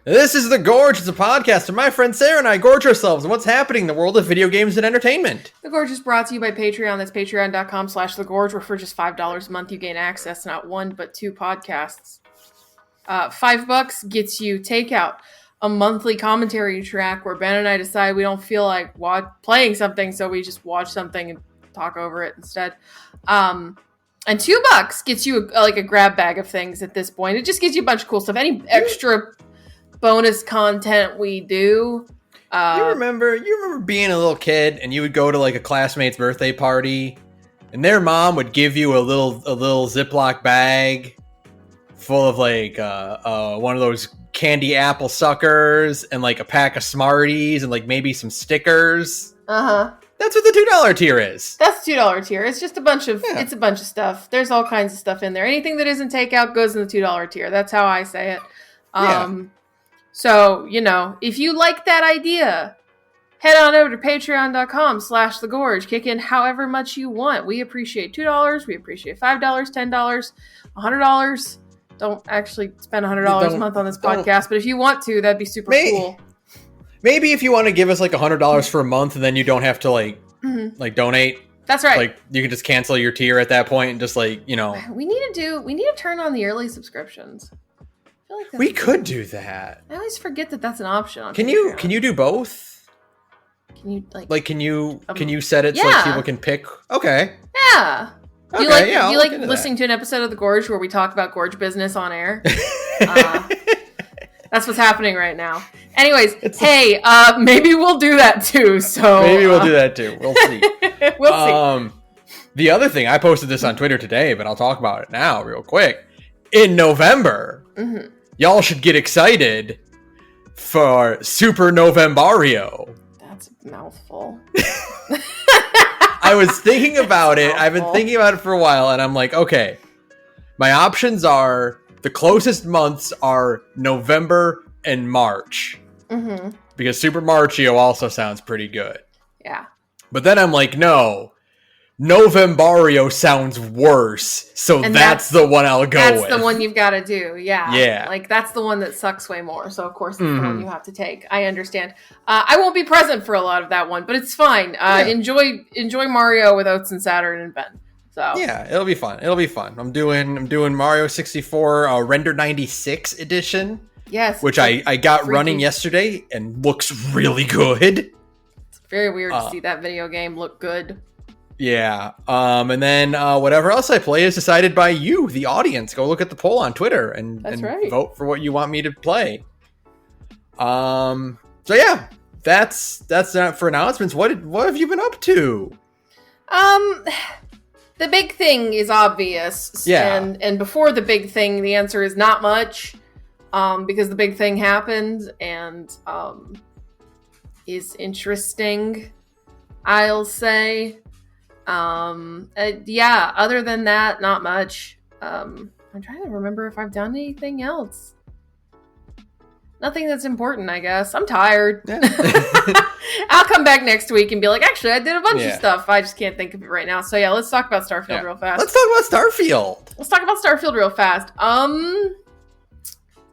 This is The Gorge. It's a podcast where my friend Sarah and I gorge ourselves on what's happening in the world of video games and entertainment. The Gorge is brought to you by Patreon. That's patreon.com/thegorge, where for just $5 a month you gain access to not one, but two podcasts. $5 gets you Takeout, a monthly commentary track where Ben and I decide we don't feel like playing something, so we just watch something and talk over it instead. And $2 gets you a grab bag of things at this point. It just gives you a bunch of cool stuff. Any extra bonus content we do. You remember being a little kid and you would go to like a classmate's birthday party and their mom would give you a little Ziploc bag full of like one of those candy apple suckers and like a pack of Smarties and like maybe some stickers. That's what the $2 tier is. That's the $2 tier. It's just it's a bunch of stuff. There's all kinds of stuff in there. Anything that isn't takeout goes in the $2 tier. That's how I say it. So, if you like that idea, head on over to patreon.com/thegorge. Kick in however much you want. We appreciate $2. We appreciate $5, $10, $100. Don't actually spend $100 a month on this podcast, but if you want to, that'd be super cool. Maybe if you want to give us like $100 for a month and then you don't have to like donate. That's right. Like you can just cancel your tier at that point and just like, We need to turn on the early subscriptions. Like we could do that. I always forget that that's an option on Can Patreon. you do both? Can you can you set it so like people can pick? Okay. Yeah. Do you like listening to an episode of The Gorge where we talk about gorge business on air? That's what's happening right now. Anyways, maybe we'll do that too. So maybe we'll do that too. We'll see. We'll see. The other thing, I posted this on Twitter today, but I'll talk about it now real quick. In November, y'all should get excited for Super Novembario. That's a mouthful. I was thinking about it. I've been thinking about it for a while, and I'm like, okay, my options are the closest months are November and March. Because Super Mario also sounds pretty good. Yeah. But then I'm like, no, Novembario sounds worse, so that's the one I'll go with. That's the one you've got to do, yeah. Yeah. Like, that's the one that sucks way more, so of course it's the one you have to take. I understand. I won't be present for a lot of that one, but it's fine. Enjoy Mario with Oats and Saturn and Ben. So yeah, it'll be fun. I'm doing Mario 64 Render 96 edition. Yes. Which I got running yesterday and looks really good. It's very weird to see that video game look good. Yeah. And then whatever else I play is decided by you, the audience. Go look at the poll on Twitter and vote for what you want me to play. So yeah, that's not for announcements. What have you been up to? The big thing is obvious. Yeah. And before the big thing, the answer is not much. Because the big thing happened and is interesting, I'll say. Other than that, not much. I'm trying to remember if I've done anything else. Nothing that's important, I guess. I'm tired. Yeah. I'll come back next week and be like, actually, I did a bunch of stuff. I just can't think of it right now. So yeah, let's talk about Starfield real fast. Let's talk about Starfield real fast.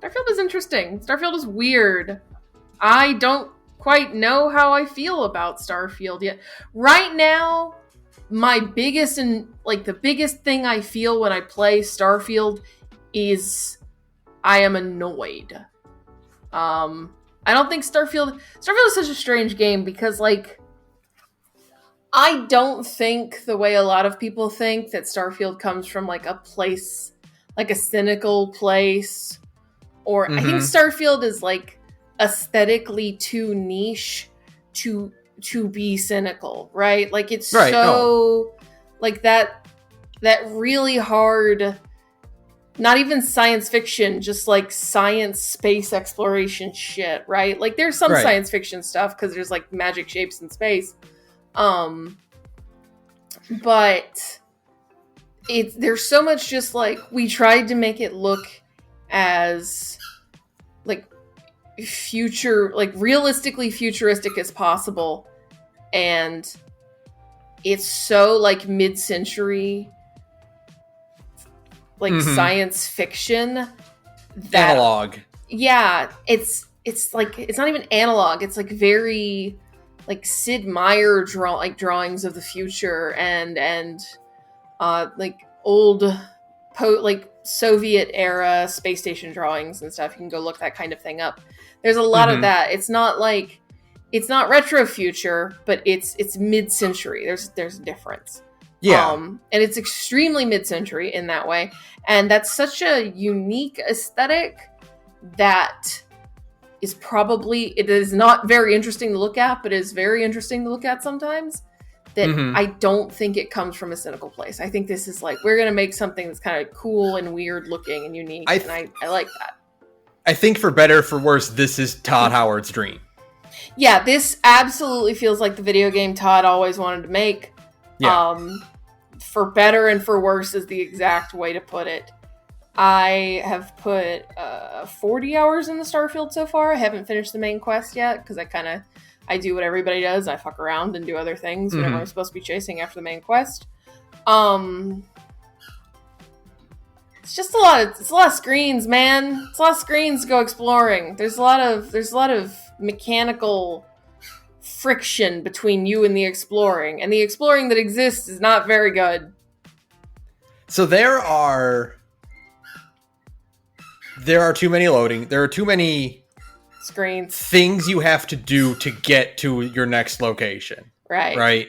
Starfield is interesting. Starfield is weird. I don't quite know how I feel about Starfield yet. Right now, my biggest the biggest thing I feel when I play Starfield is I am annoyed. I don't think Starfield is such a strange game because I don't think the way a lot of people think that Starfield comes from like a place, like a cynical place, or I think Starfield is like aesthetically too niche to be cynical, right? Like it's like that really hard, not even science fiction, just like science space exploration shit, right? Like there's some science fiction stuff because there's like magic shapes in space. But there's so much just like we tried to make it look as like future, like realistically futuristic as possible, and it's so like mid-century, like science fiction that analog. Yeah, it's like it's not even analog. It's like very like Sid Meier drawings of the future and like old like Soviet era space station drawings and stuff. You can go look that kind of thing up. There's a lot of that. It's not retro future, but it's mid-century. There's a difference. Yeah. And it's extremely mid-century in that way. And that's such a unique aesthetic that it is not very interesting to look at, but is very interesting to look at sometimes. That I don't think it comes from a cynical place. I think this is like, we're going to make something that's kind of cool and weird looking and unique. And I like that. I think for better or for worse, this is Todd Howard's dream. Yeah, this absolutely feels like the video game Todd always wanted to make. Yeah. For better and for worse is the exact way to put it. I have put 40 hours in the Starfield so far. I haven't finished the main quest yet because I do what everybody does. I fuck around and do other things whenever I'm supposed to be chasing after the main quest. It's just a lot of screens, man. It's a lot of screens to go exploring. There's a lot of mechanical friction between you and the exploring, and the exploring that exists is not very good. So there are too many loading. There are too many screens, things you have to do to get to your next location. Right.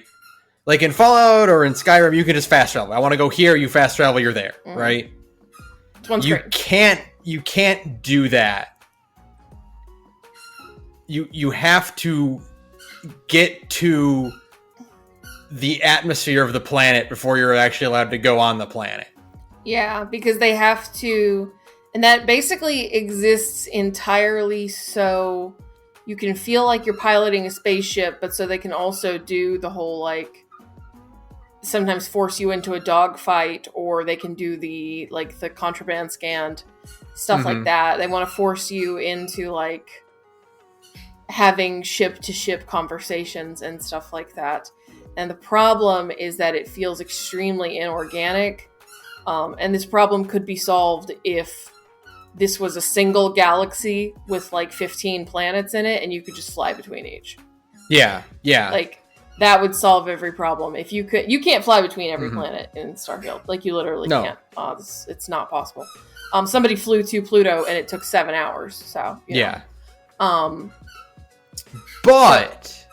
Like in Fallout or in Skyrim, you can just fast travel. I want to go here. You fast travel. You're there. Right. It's one screen. You can't do that. You have to get to the atmosphere of the planet before you're actually allowed to go on the planet. Yeah, because they have to, and that basically exists entirely so you can feel like you're piloting a spaceship, but so they can also do the whole, like, sometimes force you into a dogfight, or they can do the contraband scanned stuff like that. They want to force you into, like, having ship-to-ship conversations and stuff like that. And the problem is that it feels extremely inorganic. And this problem could be solved if this was a single galaxy with, like, 15 planets in it, and you could just fly between each. Yeah. Like, that would solve every problem. If you can't fly between every planet in Starfield. Like, you literally can't. It's not possible. Somebody flew to Pluto, and it took 7 hours. So, you know. Yeah. But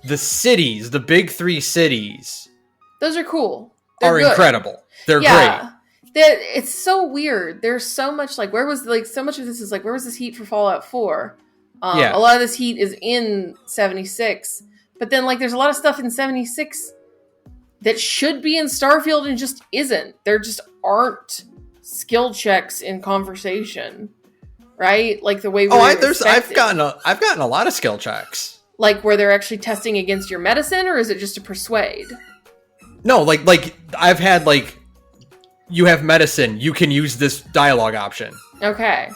the cities, the big 3 cities, those are cool. They're incredible. They're great. It's so weird. There's so much so much of this is like, where was this heat for Fallout 4? A lot of this heat is in 76, but then like there's a lot of stuff in 76 that should be in Starfield and just isn't. There just aren't skill checks in conversation. Right? Like the way I've gotten a lot of skill checks. Like where they're actually testing against your medicine, or is it just to persuade? No, like I've had, like, you have medicine, you can use this dialogue option. Okay.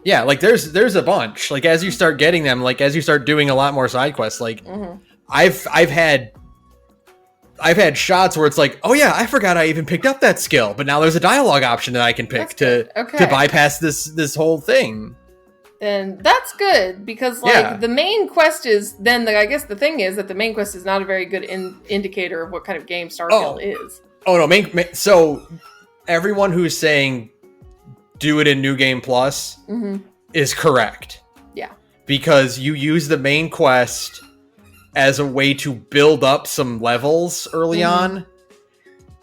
Yeah, like there's a bunch. Like as you start getting them, like as you start doing a lot more side quests, like I've had shots where it's like, oh yeah, I forgot I even picked up that skill, but now there's a dialogue option that I can pick to bypass this whole thing. Then that's good, because the main quest is I guess the thing is that the main quest is not a very good indicator of what kind of game Starfield is. Oh no, so everyone who's saying do it in New Game Plus is correct. Yeah. Because you use the main quest as a way to build up some levels early on.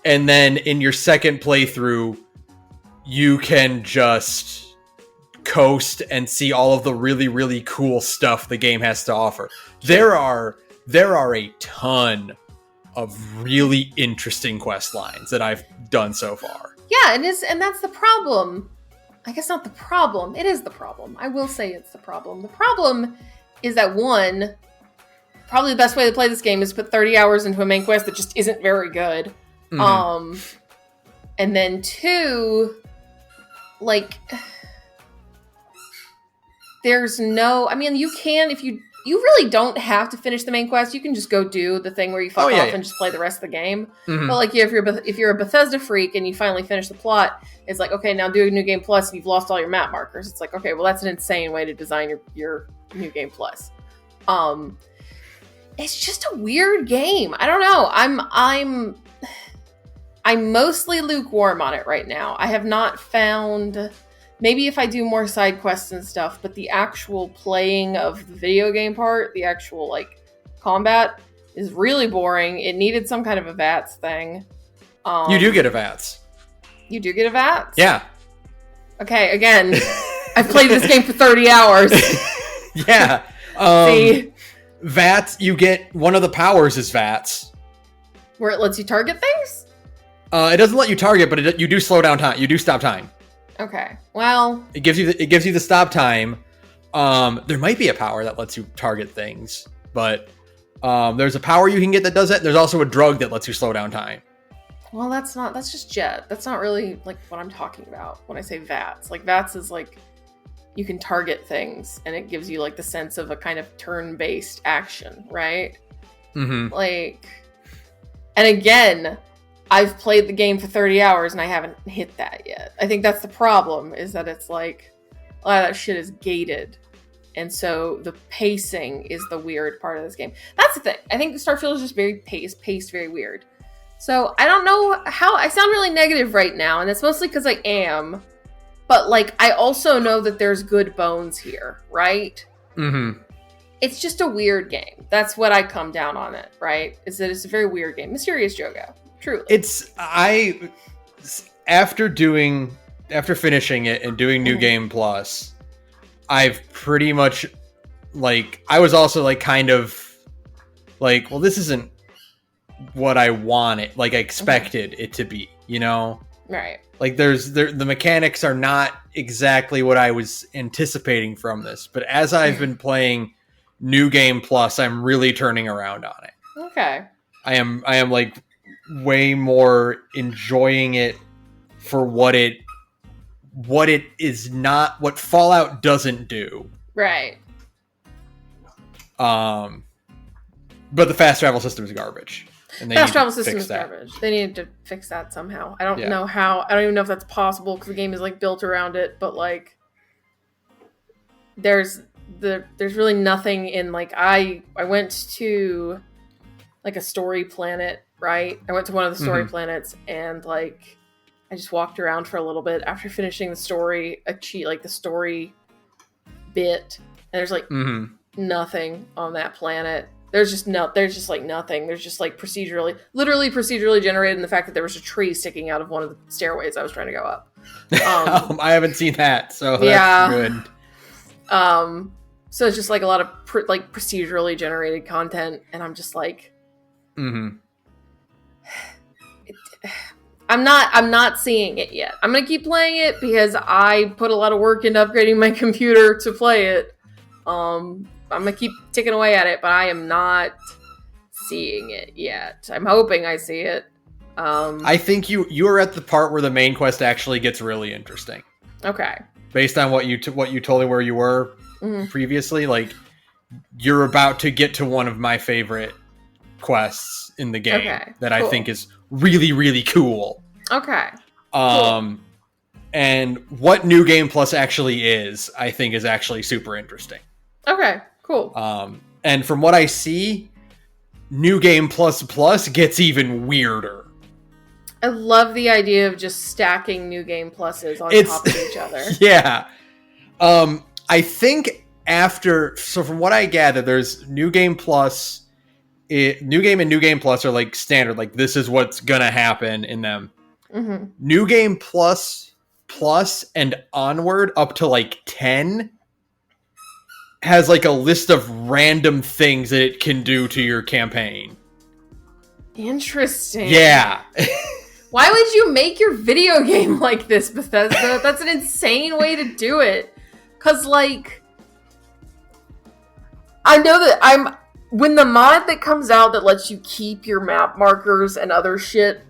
And then in your second playthrough, you can just coast and see all of the really, really cool stuff the game has to offer. There are a ton of really interesting quest lines that I've done so far. Yeah, and that's the problem. I guess not the problem. It is the problem. I will say it's the problem. The problem is that, one, probably the best way to play this game is put 30 hours into a main quest that just isn't very good. And then 2, like, there's no, I mean, you can, if you you really don't have to finish the main quest. You can just go do the thing where you fuck off and just play the rest of the game. Mm-hmm. But like if you're a Bethesda freak and you finally finish the plot, it's like, okay, now do a New Game Plus and you've lost all your map markers. It's like, okay, well that's an insane way to design your New Game Plus. It's just a weird game. I don't know. I'm mostly lukewarm on it right now. I have not found, maybe if I do more side quests and stuff, but the actual playing of the video game part, the actual like combat is really boring. It needed some kind of a VATS thing. You do get a VATS. You do get a VATS? Yeah. Okay, again, I've played this game for 30 hours. Yeah. See? VATS, you get, one of the powers is VATS. Where it lets you target things? It doesn't let you target, but you do slow down time. You do stop time. Okay. Well, it gives you the stop time. There might be a power that lets you target things, but there's a power you can get that does that. There's also a drug that lets you slow down time. Well, that's just jet. That's not really like what I'm talking about when I say VATS. Like VATS is like you can target things and it gives you like the sense of a kind of turn-based action, right? Mm-hmm. Like, and again, I've played the game for 30 hours and I haven't hit that yet. I think that's the problem, is that it's like a lot of that shit is gated. And so the pacing is the weird part of this game. That's the thing. I think Starfield is just very paced very weird. So I don't know how, I sound really negative right now, and it's mostly because I am. But like, I also know that there's good bones here, right? Mm-hmm. It's just a weird game. That's what I come down on it, right? Is that it's a very weird game. Mysterious Jogo. Truly. After finishing it and doing New Game Plus, I've pretty much, like, I was also like kind of like, well, this isn't what I wanted, like I expected it to be, you know? Right. Like the mechanics are not exactly what I was anticipating from this, but as I've been playing New Game Plus, I'm really turning around on it. Okay. I am like way more enjoying it for what it is not, what Fallout doesn't do. Right. But the fast travel system is garbage. And fast travel system is garbage. They need to fix that somehow. I don't know how. I don't even know if that's possible because the game is like built around it. But like, there's really nothing in like I went to like a story planet, right? I went to one of the story planets and like I just walked around for a little bit after finishing the story, the story bit, and there's like nothing on that planet. There's just like nothing. There's just like literally procedurally generated in the fact that there was a tree sticking out of one of the stairways I was trying to go up. I haven't seen that, so that's good. So it's just like a lot of procedurally generated content, and I'm just like, I'm not seeing it yet. I'm gonna keep playing it because I put a lot of work into upgrading my computer to play it. I'm gonna keep ticking away at it, but I am not seeing it yet. I'm hoping I see it. I think you are at the part where the main quest actually gets really interesting. Okay. Based on what you told me where you were previously, like you're about to get to one of my favorite quests in the game that I think is really, really cool. Okay. Cool. And what New Game Plus actually is, I think, is actually super interesting. Okay. Cool. And from what I see, New Game Plus gets even weirder. I love the idea of just stacking New Game Pluses on top of each other. Yeah. I think so from what I gather, there's New Game Plus. New Game and New Game Plus are like standard. Like this is what's gonna happen in them. Mm-hmm. New Game Plus and onward up to like 10 has like a list of random things that it can do to your campaign. Interesting. Yeah. Why would you make your video game like this, Bethesda? That's an insane way to do it. Cause like, I know that when the mod that comes out that lets you keep your map markers and other shit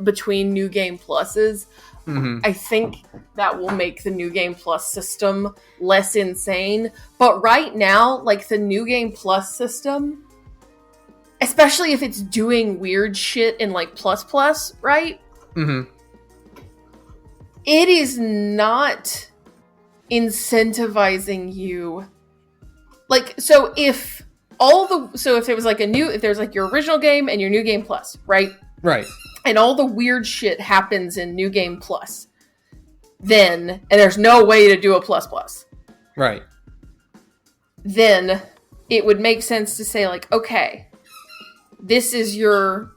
between New Game Pluses. I think that will make the New Game Plus system less insane. But right now, like the New Game Plus system, especially if it's doing weird shit in like plus, right? It is not incentivizing you. Like, so if there was like if there's like your original game and your New Game Plus, right? Right. And all the weird shit happens in New Game Plus, and there's no way to do a plus. Right. Then it would make sense to say like, okay, this is your,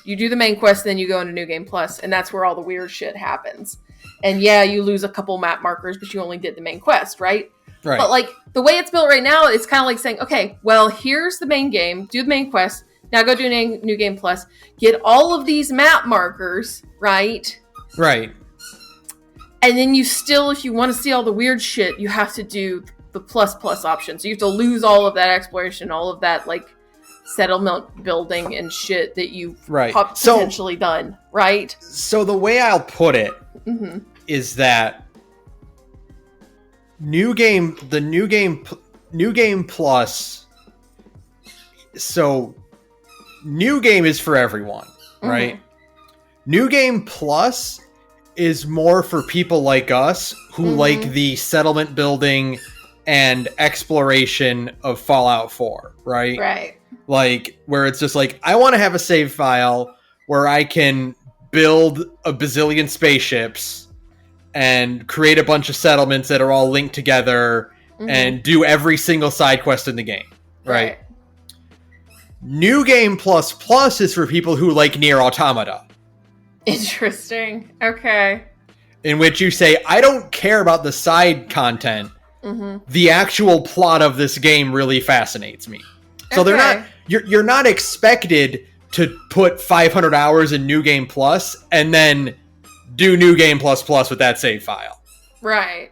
you do the main quest, then you go into New Game Plus, and that's where all the weird shit happens. And yeah, you lose a couple map markers, but you only did the main quest, right? Right. But like the way it's built right now, it's kind of like saying, okay, well, here's the main game, do the main quest, now go do New Game Plus, get all of these map markers, right? Right. And then you still, if you want to see all the weird shit, you have to do the plus option. So you have to lose all of that exploration, all of that like settlement building and shit that you've potentially done, right? So the way I'll put it is that New Game Plus. So New Game is for everyone, right? New Game Plus is more for people like us who like the settlement building and exploration of Fallout 4, right? Right. Like, where it's just like, I want to have a save file where I can build a bazillion spaceships and create a bunch of settlements that are all linked together and do every single side quest in the game, right? New Game Plus Plus is for people who like Nier Automata. Interesting. Okay. In which you say, I don't care about the side content. The actual plot of this game really fascinates me. So they're not, you're not expected to put 500 hours in New Game Plus and then do New Game Plus Plus with that save file. Right.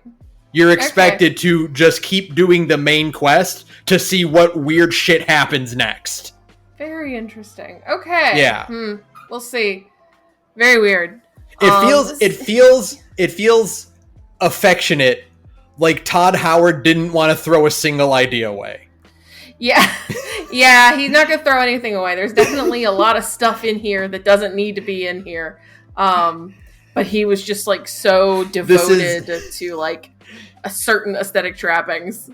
You're expected to just keep doing the main quest to see what weird shit happens next. Very interesting. Okay. Yeah. We'll see. Very weird. It feels affectionate, like Todd Howard didn't want to throw a single idea away. Yeah. Yeah, he's not going to throw anything away. There's definitely a lot of stuff in here that doesn't need to be in here. But he was just like so devoted to like a certain aesthetic trappings.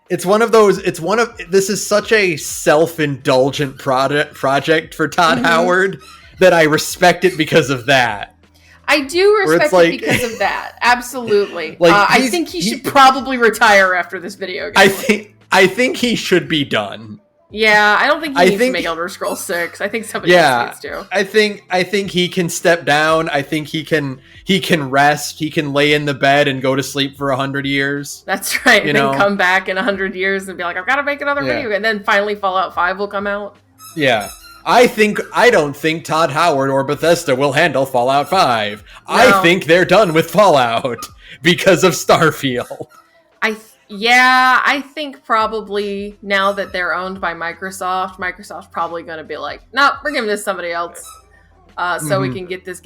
This is such a self-indulgent project for Todd Howard that I respect it because of that. I do respect it because of that. Absolutely. I think he should probably retire after this video game. I think he should be done. Yeah, I don't think he needs to make Elder Scrolls 6. I think somebody else needs to. I think he can step down. I think he can rest. He can lay in the bed and go to sleep for 100 years. That's right. And then come back in 100 years and be like, I've got to make another video. And then finally Fallout 5 will come out. Yeah. I don't think Todd Howard or Bethesda will handle Fallout 5. No. I think they're done with Fallout because of Starfield. I think probably now that they're owned by Microsoft's probably going to be like, no, we're giving this to somebody else. So we can get this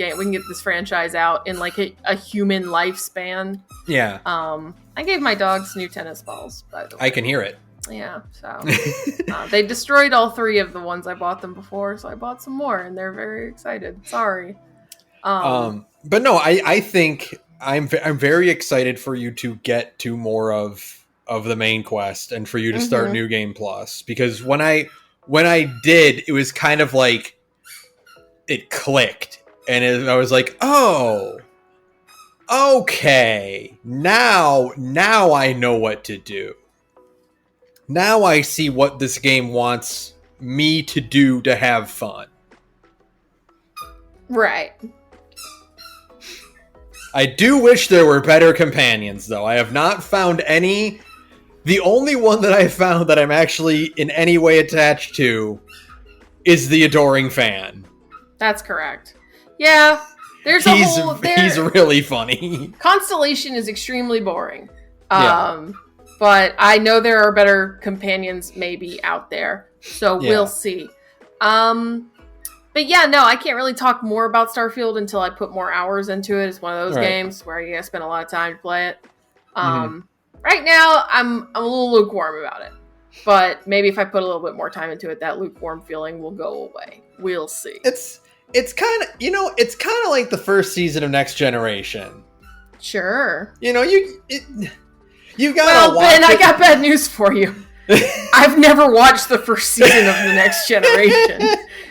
franchise out in like a human lifespan. Yeah. I gave my dogs new tennis balls, by the way. I can hear it. Yeah, so they destroyed all 3 of the ones I bought them before, so I bought some more, and they're very excited. Sorry. But no, I think I'm very excited for you to get to more of the main quest and for you to start New Game Plus, because when I did, it was kind of like it clicked, and I was like, oh, okay, now I know what to do. Now I see what this game wants me to do to have fun. Right. I do wish there were better companions, though. I have not found any. The only one that I found that I'm actually in any way attached to is the adoring fan. That's correct. Yeah, he's really funny. Constellation is extremely boring. But I know there are better companions maybe out there. So we'll see. But But yeah, no, I can't really talk more about Starfield until I put more hours into it. It's one of those games where you gotta spend a lot of time to play it. Right now, I'm a little lukewarm about it. But maybe if I put a little bit more time into it, that lukewarm feeling will go away. We'll see. It's kind of, it's kind of like the first season of Next Generation. Sure. You gotta Well, Ben, I got bad news for you. I've never watched the first season of The Next Generation.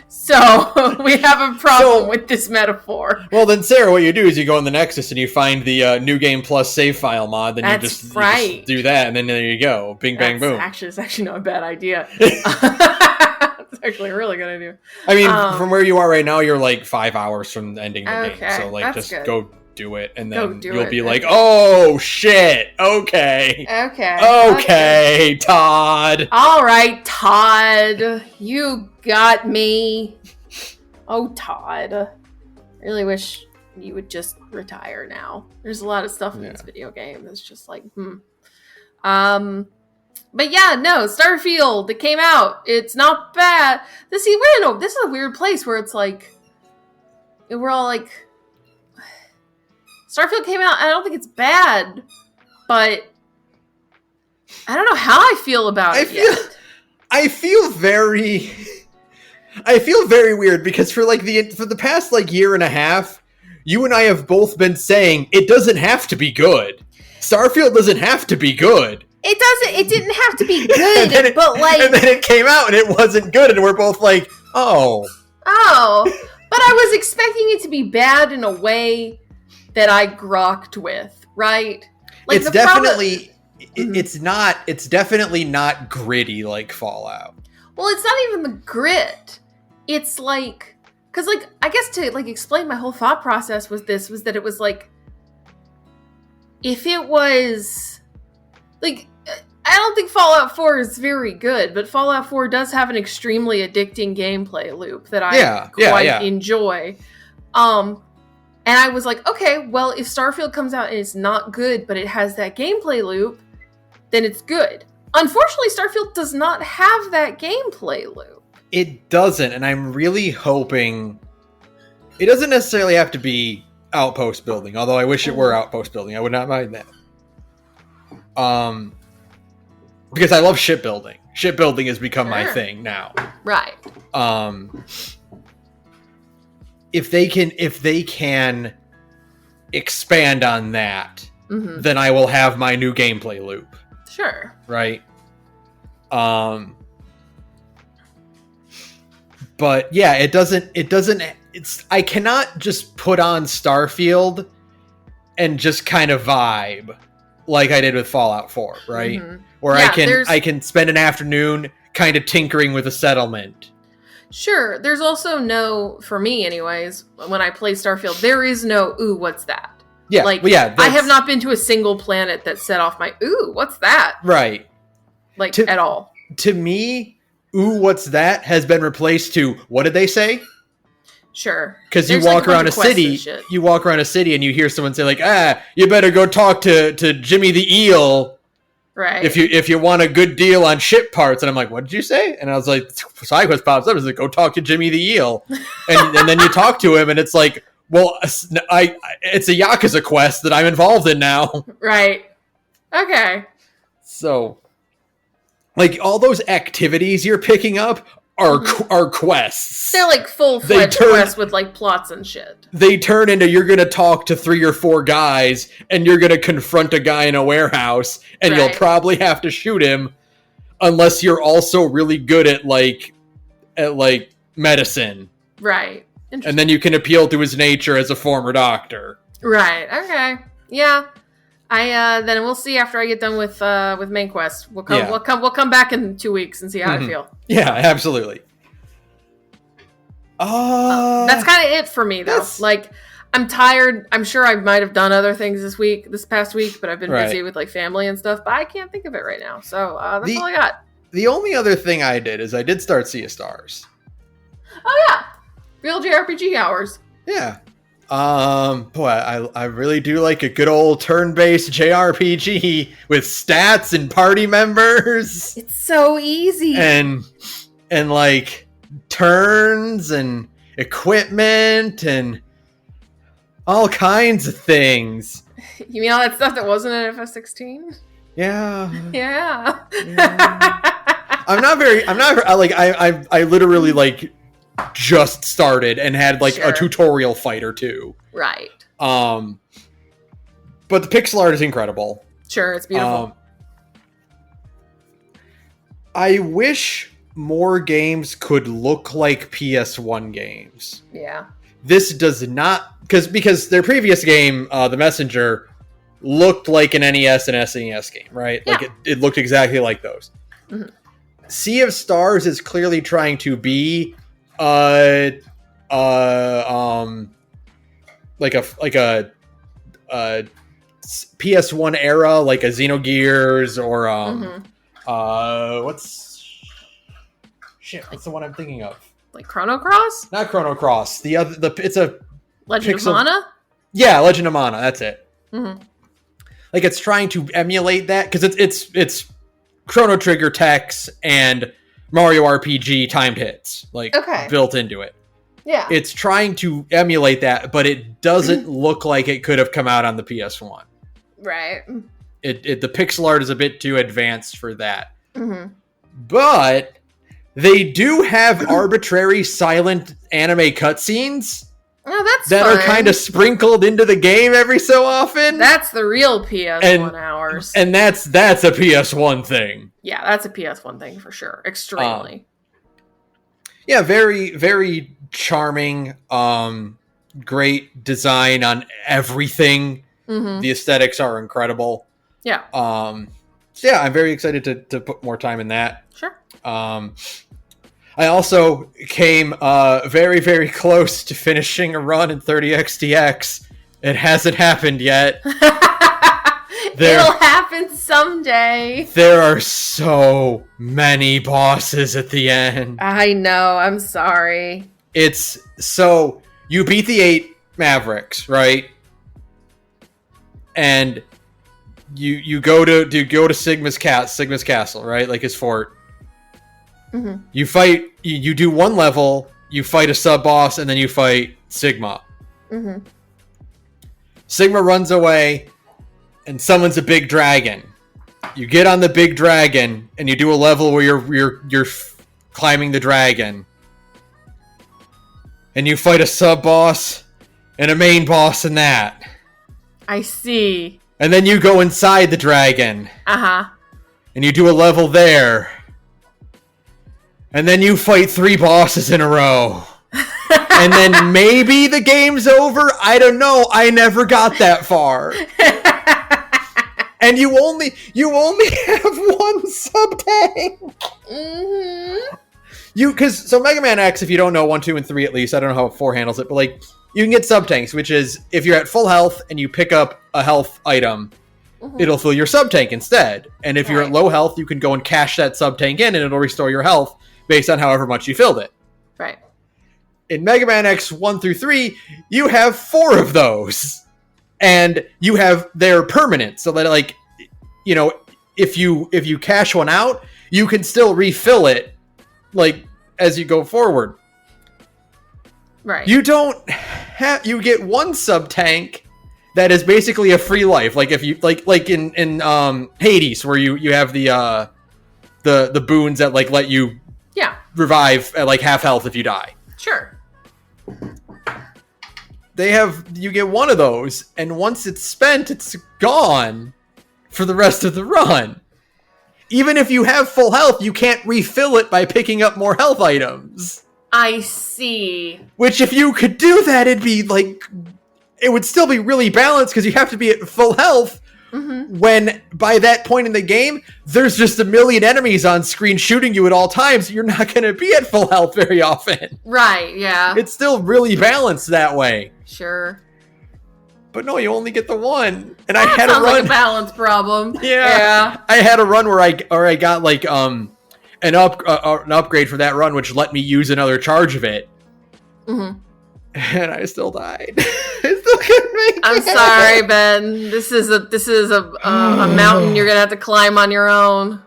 So we have a problem with this metaphor. Well, then, Sarah, what you do is you go on the Nexus and you find the New Game Plus save file mod. Then you just do that, and then there you go. Bing, bang, boom. It's actually not a bad idea. It's actually a really good idea. I mean, from where you are right now, you're like 5 hours from ending the game. So, like, just go do it, and then you'll be like, oh, shit. Okay, Todd. All right, Todd. You got me. Oh, Todd. I really wish you would just retire now. There's a lot of stuff in this video game that's just like, But yeah, no, Starfield, it came out. It's not bad. This is a weird place where it's like, we're all like, Starfield came out, and I don't think it's bad, but I don't know how I feel about it yet. I feel very weird because for the past year and a half, you and I have both been saying it doesn't have to be good. Starfield doesn't have to be good. It didn't have to be good, and then it came out and it wasn't good, and we're both like, oh. But I was expecting it to be bad in a way that I grokked with, right? Like it's definitely it's definitely not gritty like Fallout. Well, it's not even the grit. It's like, because I guess to explain my whole thought process was that it was like, if it was I don't think Fallout 4 is very good, but Fallout 4 does have an extremely addicting gameplay loop that I quite enjoy. And I was like, okay, well, if Starfield comes out and it's not good, but it has that gameplay loop, then it's good. Unfortunately, Starfield does not have that gameplay loop. It doesn't, and I'm really hoping... It doesn't necessarily have to be outpost building, although I wish it were outpost building. I would not mind that. Because I love shipbuilding. Shipbuilding has become my thing now. Right. If they can expand on that, then I will have my new gameplay loop. Sure. Right. But yeah, I cannot just put on Starfield and just kind of vibe like I did with Fallout 4, right? Where I can spend an afternoon kind of tinkering with a settlement. Sure. There's also for me anyways, when I play Starfield, there is no, ooh, what's that? Yeah. I have not been to a single planet that set off my, ooh, what's that? Right. At all. To me, ooh, what's that has been replaced to, what did they say? Sure. Because you walk around a city and you hear someone say you better go talk to Jimmy the Eel. Right. If you want a good deal on ship parts. And I'm like, what did you say? And I was like, side quest pops up. I was like, go talk to Jimmy the Eel. And then you talk to him and it's like, well, it's a Yakuza quest that I'm involved in now. Right. Okay. So, all those activities you're picking up are quests. They're full-fledged quests with plots and shit. They turn into, you're going to talk to 3 or 4 guys and you're going to confront a guy in a warehouse and you'll probably have to shoot him unless you're also really good at medicine. Right. And then you can appeal to his nature as a former doctor. Right. Okay. Yeah. Then we'll see after I get done with main quest. We'll come back in 2 weeks and see how I feel. Yeah, absolutely. That's kind of it for me though. I'm tired. I'm sure I might have done other things this past week, but I've been busy with family and stuff. But I can't think of it right now. So that's all I got. The only other thing I did is I did start Sea of Stars. Oh yeah, real JRPG hours. Yeah. Boy, I really do like a good old turn-based JRPG with stats and party members. It's so easy. And turns and equipment and all kinds of things. You mean all that stuff that wasn't in FF16? Yeah. Yeah. I literally like just started and had like Sure. a tutorial fight or two. Right. But the pixel art is incredible. Sure, it's beautiful. I wish more games could look like PS1 games. Yeah. This does not, because their previous game, The Messenger, looked like an NES and SNES game, right? Yeah. Like it looked exactly like those. Mhm. Sea of Stars is clearly trying to be like a PS1 era, like a Xenogears or what's the one I'm thinking of? Like Chrono Cross? Not Chrono Cross. It's a Legend pixel- of Mana? Yeah, Legend of Mana. That's it. Mm-hmm. Like it's trying to emulate that because it's Chrono Trigger techs and Mario RPG timed hits built into it. Yeah. It's trying to emulate that, but it doesn't look like it could have come out on the PS1. Right. The pixel art is a bit too advanced for that. Mm-hmm. But they do have arbitrary silent anime cutscenes Oh, that's that fun. are kind of sprinkled into the game every so often. That's the real PS1 hours. And that's a PS1 thing. Yeah, that's a PS1 thing for sure. Extremely. Yeah, very, very charming. Great design on everything. Mm-hmm. The aesthetics are incredible. Yeah. So yeah, I'm very excited to put more time in that. Sure. I also came very, very close to finishing a run in 30XTX. It hasn't happened yet. It'll happen someday. There are so many bosses at the end. I know. I'm sorry. It's so you beat the 8 Mavericks, right? And you go to Sigma's castle, right? Like his fort. Mm-hmm. You fight. You do one level. You fight a sub boss, and then you fight Sigma. Mm-hmm. Sigma runs away and summons a big dragon. You get on the big dragon and you do a level where you're climbing the dragon. And you fight a sub boss and a main boss in that. I see. And then you go inside the dragon. Uh-huh. And you do a level there. And then you fight 3 bosses in a row. And then maybe the game's over. I don't know. I never got that far. And you only have one sub tank. Mm-hmm. So Mega Man X, if you don't know 1, 2, and 3 at least, I don't know how 4 handles it, but like you can get sub tanks, which is if you're at full health and you pick up a health item, it'll fill your sub tank instead. And if you're at low health, you can go and cash that sub tank in, and it'll restore your health based on however much you filled it. Right. In Mega Man X 1 through 3, you have 4 of those. And they're permanent. So that like, you know, if you cash one out, you can still refill it like as you go forward. Right. You get one sub tank that is basically a free life. Like if you like in Hades where you have the boons that like let you revive at like half health if you die. Sure. You get one of those, and once it's spent, it's gone for the rest of the run. Even if you have full health, you can't refill it by picking up more health items. I see. Which, if you could do that, it'd be like... It would still be really balanced, because you have to be at full health, when, by that point in the game, there's just a million enemies on screen shooting you at all times. You're not going to be at full health very often. Right, yeah. It's still really balanced that way. Sure. But no, you only get the one. And That I had a sounds run. like a balance problem. Yeah. I had a run where I got like an upgrade for that run, which let me use another charge of it. Mm-hmm. And I still died. I still couldn't make I'm sorry, Ben. This is a mountain you're gonna have to climb on your own.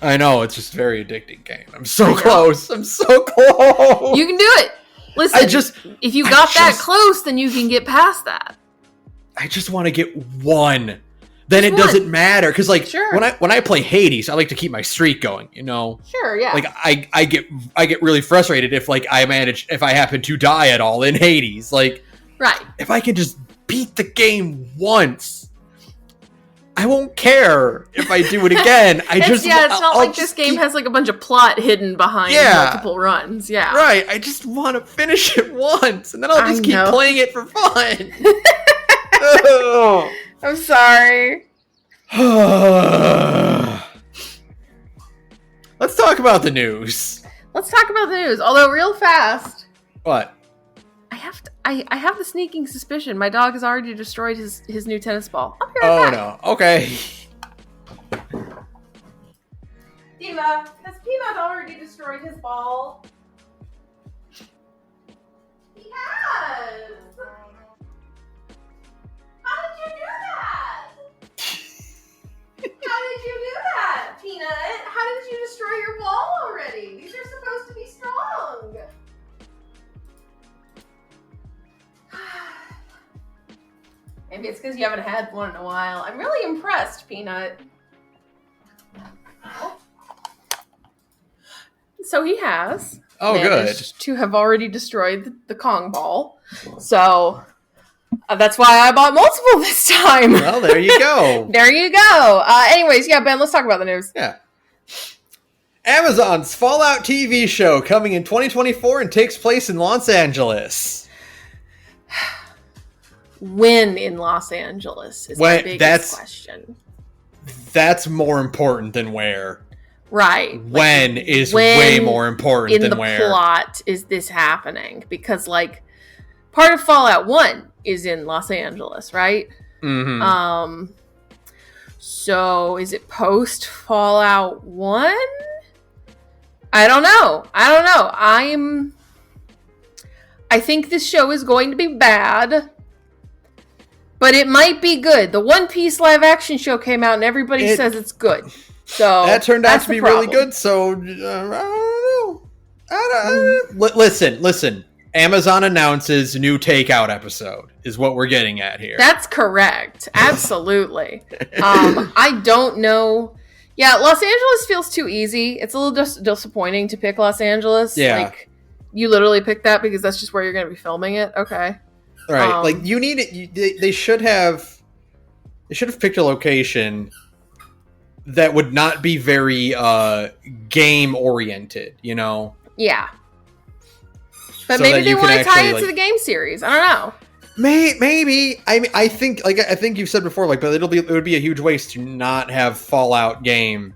I know, it's just a very addicting game. I'm so close. I'm so close. You can do it. Listen, if you got that close, then you can get past that. I just want to get one. Then it doesn't matter, because like when I play Hades, I like to keep my streak going. You know. Sure. Yeah. Like I get really frustrated if like if I happen to die at all in Hades. Like, right. If I can just beat the game once, I won't care if I do it again. It's not like this game has like a bunch of plot hidden behind multiple runs. Yeah. Right. I just want to finish it once, and then I'll just keep playing it for fun. I'm sorry. Let's talk about the news. Although real fast. What? I have the sneaking suspicion my dog has already destroyed his new tennis ball. I'll be right back. No. Okay. Diva, has Peanut already destroyed his ball? He has! How did you do that? Peanut? How did you destroy your ball already? These are supposed to be strong. Maybe it's because you haven't had one in a while. I'm really impressed, Peanut. So he has. Good. To have already destroyed the Kong ball. So that's why I bought multiple this time. Well, there you go. Anyways, Ben, let's talk about the news. Yeah. Amazon's Fallout TV show coming in 2024 and takes place in Los Angeles. When in Los Angeles is my biggest question. That's more important than where. Right. When is way more important than where. In the plot is this happening? Because, like, part of Fallout 1 is in Los Angeles, right? Mm-hmm. So is it post Fallout 1? I don't know. I think this show is going to be bad, but it might be good. The One Piece live action show came out and everybody says it's good. So that turned out to be really good. So I don't know. Listen. Amazon announces new Takeout episode is what we're getting at here. That's correct. Absolutely. I don't know. Yeah, Los Angeles feels too easy. It's a little disappointing to pick Los Angeles. Yeah. Like, you literally picked that because that's just where you're going to be filming it. Okay. Right. Like, you need it. They should have picked a location that would not be very game oriented, you know? Yeah. But so maybe they want to tie it to the game series. I don't know. Maybe. I think you've said before, like, but it would be a huge waste to not have Fallout game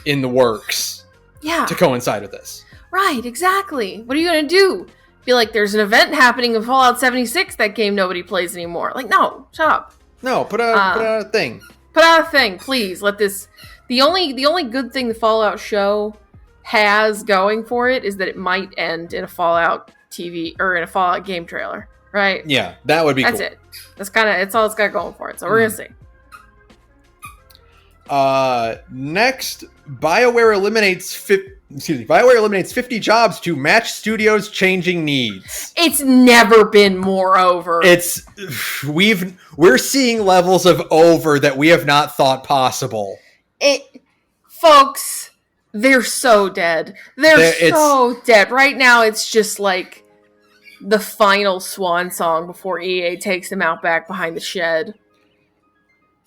in the works. Yeah. To coincide with this. Right, exactly. What are you going to do? Be like, there's an event happening in Fallout 76, that game nobody plays anymore. Like, no, shut up. No, put out a thing. Put out a thing, please. Let this... The only good thing the Fallout show has going for it is that it might end in a Fallout TV or in a Fallout game trailer, right? Yeah, that would be cool. That's it. It's all it's got going for it. So we're gonna see. Next, BioWare eliminates 50 jobs to match studios' changing needs. It's never been more over. We're seeing levels of over that we have not thought possible. Folks, they're so dead. They're so dead. Right now, it's just like the final swan song before EA takes them out back behind the shed.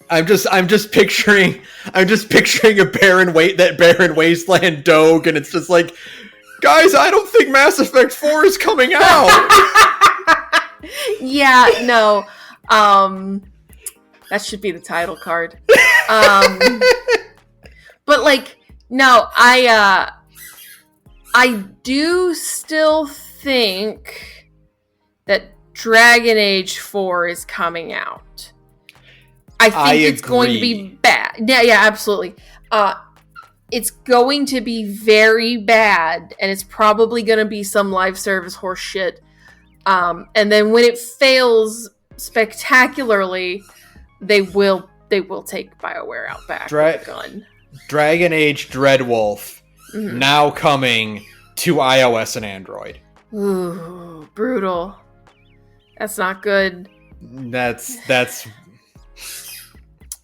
I'm just picturing a barren wasteland Doge, and it's just like, guys, I don't think Mass Effect 4 is coming out. Yeah, no. That should be the title card. But like, no, I do still think that Dragon Age 4 is coming out. I think it's going to be bad. Yeah, absolutely. It's going to be very bad, and it's probably going to be some live service horse shit. And then when it fails spectacularly, they will take BioWare out back with a gun. Dragon Age Dreadwolf now coming to iOS and Android. Ooh, brutal. That's not good. That's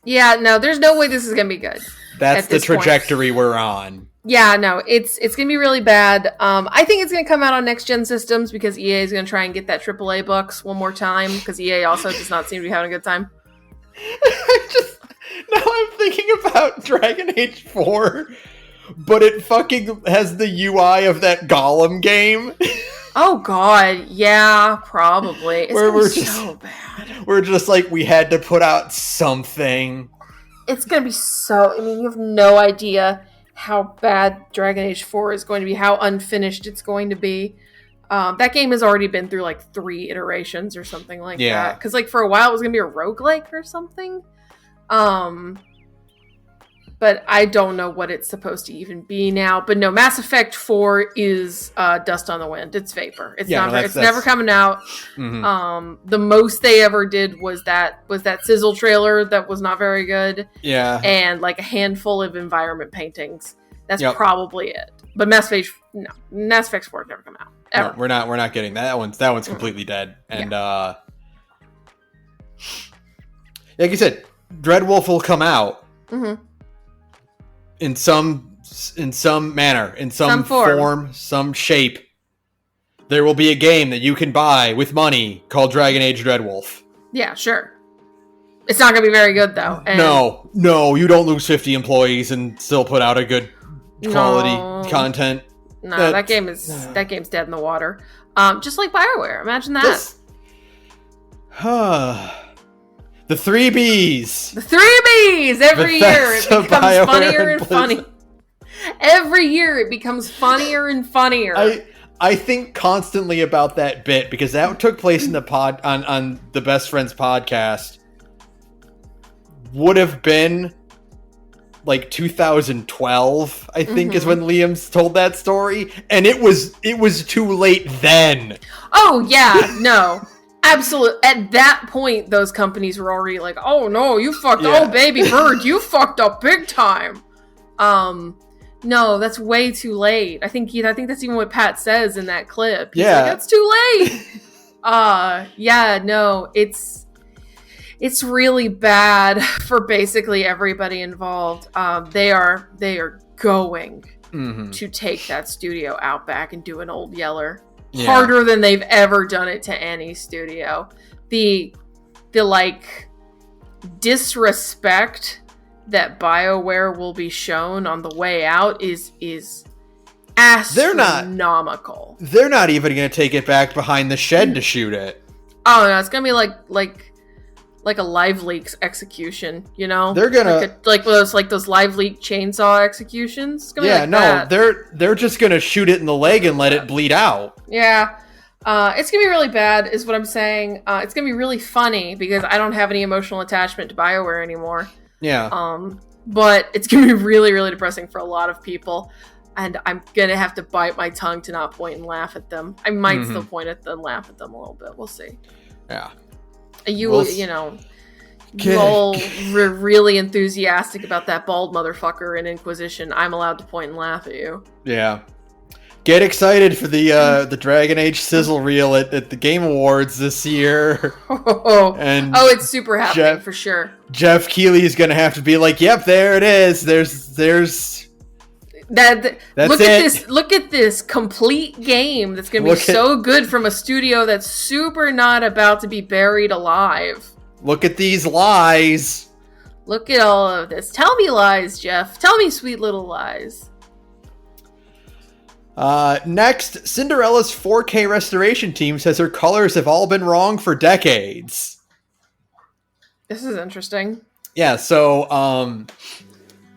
Yeah, no, there's no way this is gonna be good. That's the trajectory we're on. Yeah, no, it's gonna be really bad. I think it's gonna come out on next gen systems because EA is gonna try and get that AAA bucks one more time because EA also does not seem to be having a good time. Now I'm thinking about Dragon Age 4, but it fucking has the UI of that Gollum game. Oh god, yeah, probably. It's gonna be so bad. We're just like, we had to put out something. It's gonna be so... I mean, you have no idea how bad Dragon Age 4 is going to be, how unfinished it's going to be. That game has already been through like 3 iterations or something like that. Because like for a while it was gonna be a roguelike or something. But I don't know what it's supposed to even be now. But no, Mass Effect 4 is dust on the wind. It's vapor. It's never coming out. Mm-hmm. The most they ever did was that sizzle trailer that was not very good. Yeah. And like a handful of environment paintings. That's probably it. But Mass Effect 4 never come out. Ever. No, we're not getting that. That one's completely dead. And like you said, Dreadwolf will come out. Mm-hmm. In some manner, in some form, some shape, there will be a game that you can buy with money called Dragon Age Dreadwolf. Yeah, sure. It's not going to be very good, though. And no, you don't lose 50 employees and still put out a good quality content. No, that game's dead in the water. Just like BioWare. Imagine that. The 3 Bs. The 3 Bs! Every year it becomes funnier and funny. Every year it becomes funnier and funnier. I think constantly about that bit because that took place in the on the Best Friends podcast. Would have been like 2012, I think, is when Liam's told that story, and it was too late then. Oh yeah, no. Absolutely. At that point, those companies were already like, "Oh no, you fucked! Yeah. Oh baby bird, you fucked up big time." No, that's way too late. I think that's even what Pat says in that clip. He's like, "That's too late." No, it's really bad for basically everybody involved. They are going to take that studio out back and do an Old Yeller. Harder than they've ever done it to any studio. The like disrespect that BioWare will be shown on the way out is astronomical. They're not even going to take it back behind the shed to shoot it. Oh no, it's going to be like a live leaks execution, you know? They're gonna like those live leak chainsaw executions. It's gonna be like that. They're just gonna shoot it in the leg and let it bleed out. Yeah, it's gonna be really bad, is what I'm saying. It's gonna be really funny because I don't have any emotional attachment to BioWare anymore. Yeah. But it's gonna be really, really depressing for a lot of people, and I'm gonna have to bite my tongue to not point and laugh at them. I might still point at them, laugh at them a little bit. We'll see. Yeah. You all were really enthusiastic about that bald motherfucker in Inquisition. I'm allowed to point and laugh at you. Yeah. Get excited for the Dragon Age sizzle reel at the Game Awards this year. It's super happening for sure. Jeff Keighley's gonna have to be like, "Yep, there it is. There's Look at this complete game that's going to be so good from a studio that's super not about to be buried alive. Look at these lies. Look at all of this. Tell me lies, Jeff. Tell me sweet little lies. Next, Cinderella's 4K restoration team says her colors have all been wrong for decades. This is interesting. Yeah, so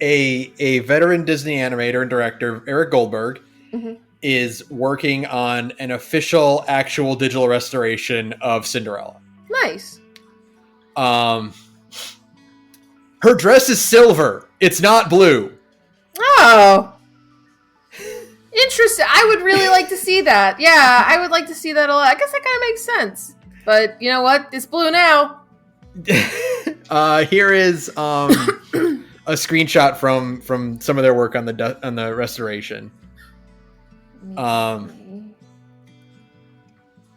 a veteran Disney animator and director, Eric Goldberg, is working on an official, actual digital restoration of Cinderella. Nice. Her dress is silver. It's not blue. Oh. Interesting. I would really like to see that. Yeah, I would like to see that a lot. I guess that kind of makes sense. But you know what? It's blue now. Here is a screenshot from some of their work on the restoration.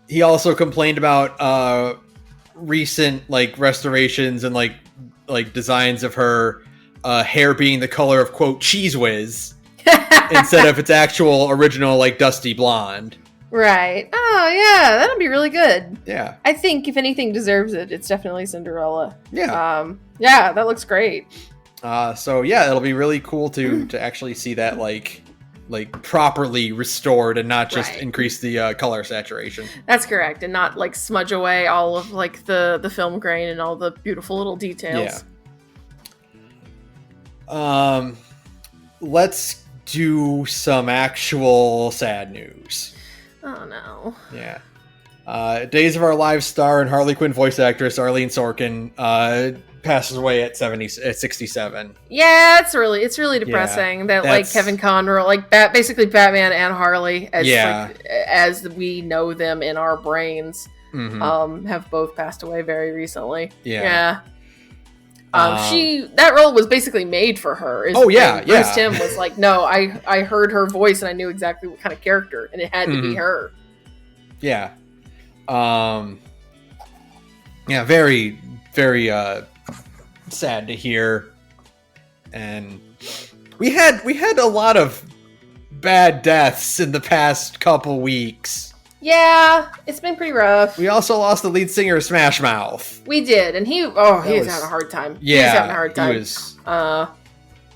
he also complained about recent like restorations and like designs of her hair being the color of quote Cheese Whiz instead of its actual original like dusty blonde. Right. Oh yeah, that'll be really good. Yeah. I think if anything deserves it, it's definitely Cinderella. Yeah. Yeah, that looks great. So yeah, it'll be really cool to actually see that like properly restored and not just increase the color saturation. That's correct, and not like smudge away all of like the film grain and all the beautiful little details. Yeah. Let's do some actual sad news. Oh no. Yeah. Days of Our Lives star and Harley Quinn voice actress Arlene Sorkin passes away at 67. Yeah, it's really depressing that like Kevin Conroy, like basically Batman and Harley as we know them in our brains, have both passed away very recently. Yeah. That role was basically made for her. Bruce Timm was like, no, I heard her voice and I knew exactly what kind of character, and it had to be her. Yeah. Yeah, very, very sad to hear. And we had a lot of bad deaths in the past couple weeks. Yeah, it's been pretty rough. We also lost the lead singer of Smash Mouth. We did, and he was having a hard time. Yeah, he was having a hard time.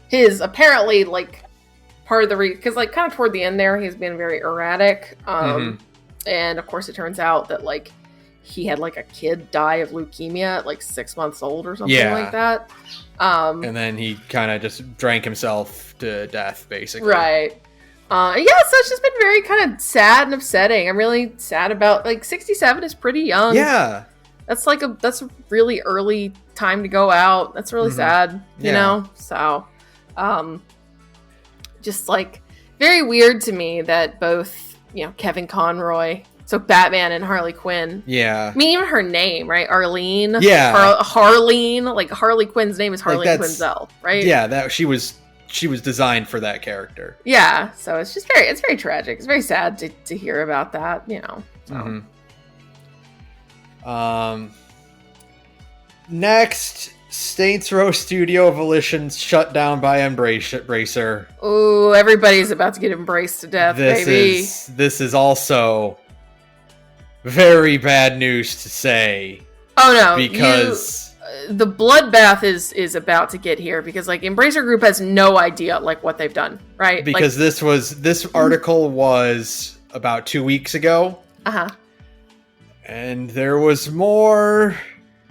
His apparently like part of the because like kind of toward the end there, he's been very erratic. And of course, it turns out that like he had like a kid die of leukemia at like 6 months old or something like that. And then he kind of just drank himself to death, basically. Right. So it's just been very kind of sad and upsetting. I'm really sad about, like, 67 is pretty young. Yeah. That's a really early time to go out. That's really sad, you know? So, just like very weird to me that both, you know, Kevin Conroy, so Batman and Harley Quinn. Yeah. I mean, even her name, right? Arlene. Yeah. Harleen. Like Harley Quinn's name is Harleen Quinzel, right? Yeah, that she was designed for that character. Yeah, so it's very tragic. It's very sad to hear about that, you know. So. Next, Saints Row Studio Volition's shut down by Embracer. Ooh, everybody's about to get embraced to death, baby. This is also very bad news to say. Oh no, because the bloodbath is about to get here because like Embracer Group has no idea like what they've done, right? Because this article was about 2 weeks ago. And there was more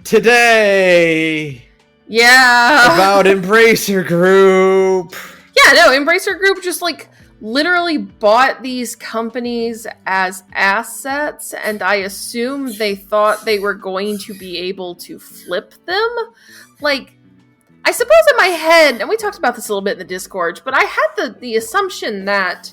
today. Yeah. About Embracer Group. Yeah, no, Embracer Group just like literally bought these companies as assets, and I assume they thought they were going to be able to flip them. Like, I suppose in my head, and we talked about this a little bit in the Discord, but I had the assumption that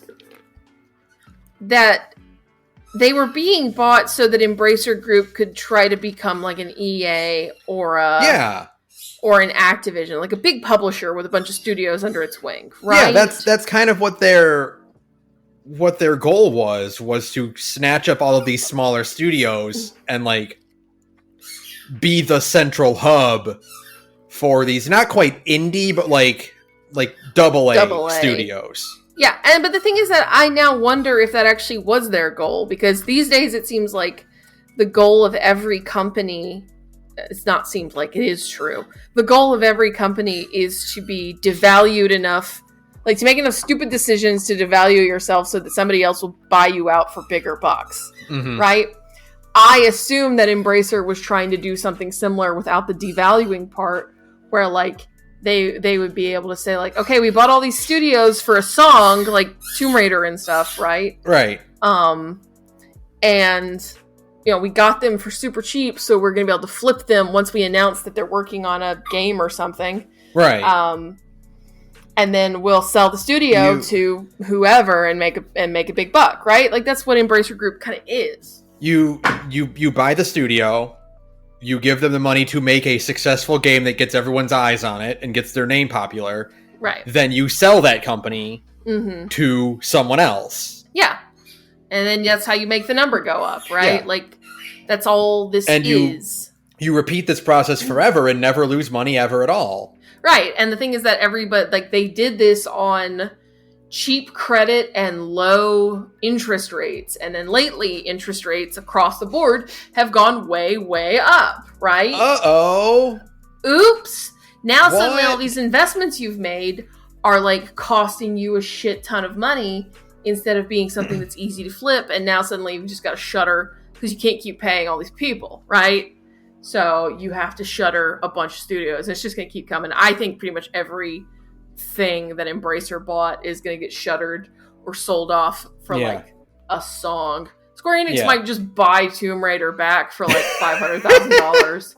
they were being bought so that Embracer Group could try to become like an EA or an Activision, like a big publisher with a bunch of studios under its wing, right? Yeah, that's kind of what their goal was to snatch up all of these smaller studios and like be the central hub for these not quite indie but like double A studios. Yeah, but the thing is that I now wonder if that actually was their goal, because these days it seems like the goal of every company, it's not seemed like it is true. The goal of every company is to be devalued enough, like to make enough stupid decisions to devalue yourself so that somebody else will buy you out for bigger bucks, right? I assume that Embracer was trying to do something similar without the devaluing part, where like they would be able to say like, okay, we bought all these studios for a song, like Tomb Raider and stuff, right? Right. And you know, we got them for super cheap, so we're going to be able to flip them once we announce that they're working on a game or something. Right. And then we'll sell the studio to whoever and make a big buck, right? Like that's what Embracer Group kind of is. You buy the studio, you give them the money to make a successful game that gets everyone's eyes on it and gets their name popular. Right. Then you sell that company to someone else. Yeah. And then that's how you make the number go up, right? Yeah. Like, that's all this And is. You repeat this process forever and never lose money ever at all. Right. And the thing is that they did this on cheap credit and low interest rates. And then lately, interest rates across the board have gone way, way up, right? Uh-oh. Oops. Now What? suddenly all these investments you've made are like costing you a shit ton of money instead of being something that's easy to flip. And now suddenly you've just got to shutter because you can't keep paying all these people, right? So you have to shutter a bunch of studios. And it's just going to keep coming. I think pretty much every thing that Embracer bought is going to get shuttered or sold off for like a song. Square Enix might just buy Tomb Raider back for like $500,000.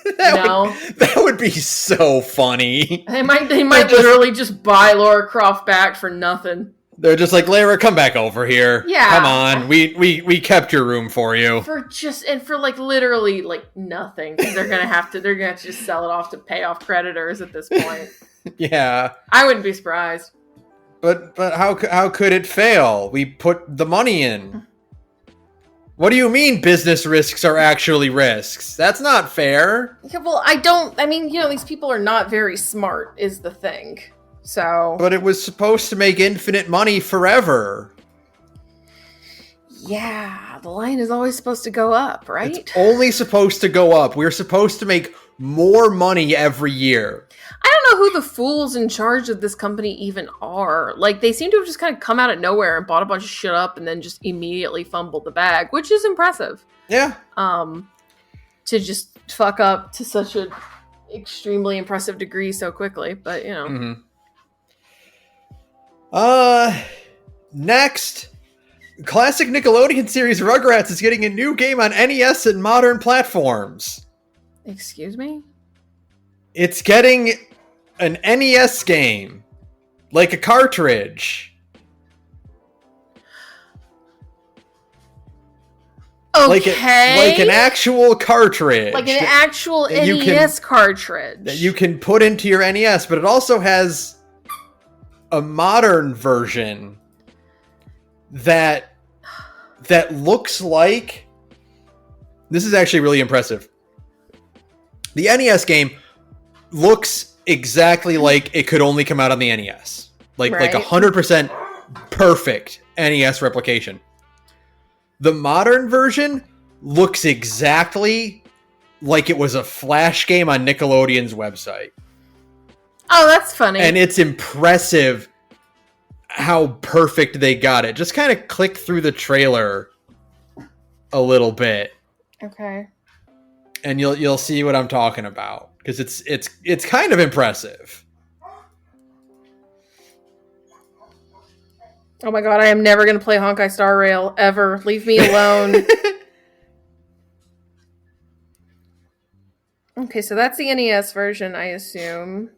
That would be so funny. They might literally just buy Lara Croft back for nothing. They're just like, Lara, come back over here. Yeah. Come on. We kept your room for you. For like literally like nothing. They're gonna have to just sell it off to pay off creditors at this point. Yeah. I wouldn't be surprised. But how could it fail? We put the money in. What do you mean business risks are actually risks? That's not fair. Yeah, well, these people are not very smart is the thing. So, but it was supposed to make infinite money forever. Yeah, the line is always supposed to go up, right? It's only supposed to go up. We're supposed to make more money every year. I don't know who the fools in charge of this company even are. Like, they seem to have just kind of come out of nowhere and bought a bunch of shit up and then just immediately fumbled the bag, which is impressive. Yeah. To just fuck up to such an extremely impressive degree so quickly, but you know. Mm-hmm. Next, classic Nickelodeon series Rugrats is getting a new game on NES and modern platforms. Excuse me? It's getting an NES game, like a cartridge. Okay. Like an actual cartridge. Like an actual NES cartridge. That you can put into your NES, but it also has a modern version that looks like... This is actually really impressive. The NES game looks exactly like it could only come out on the NES. Like 100% perfect NES replication. The modern version looks exactly like it was a Flash game on Nickelodeon's website. Oh, that's funny. And it's impressive how perfect they got it. Just kind of click through the trailer a little bit. Okay. And you'll see what I'm talking about. Because it's kind of impressive. Oh my god, I am never going to play Honkai Star Rail, ever. Leave me alone. Okay, so that's the NES version, I assume.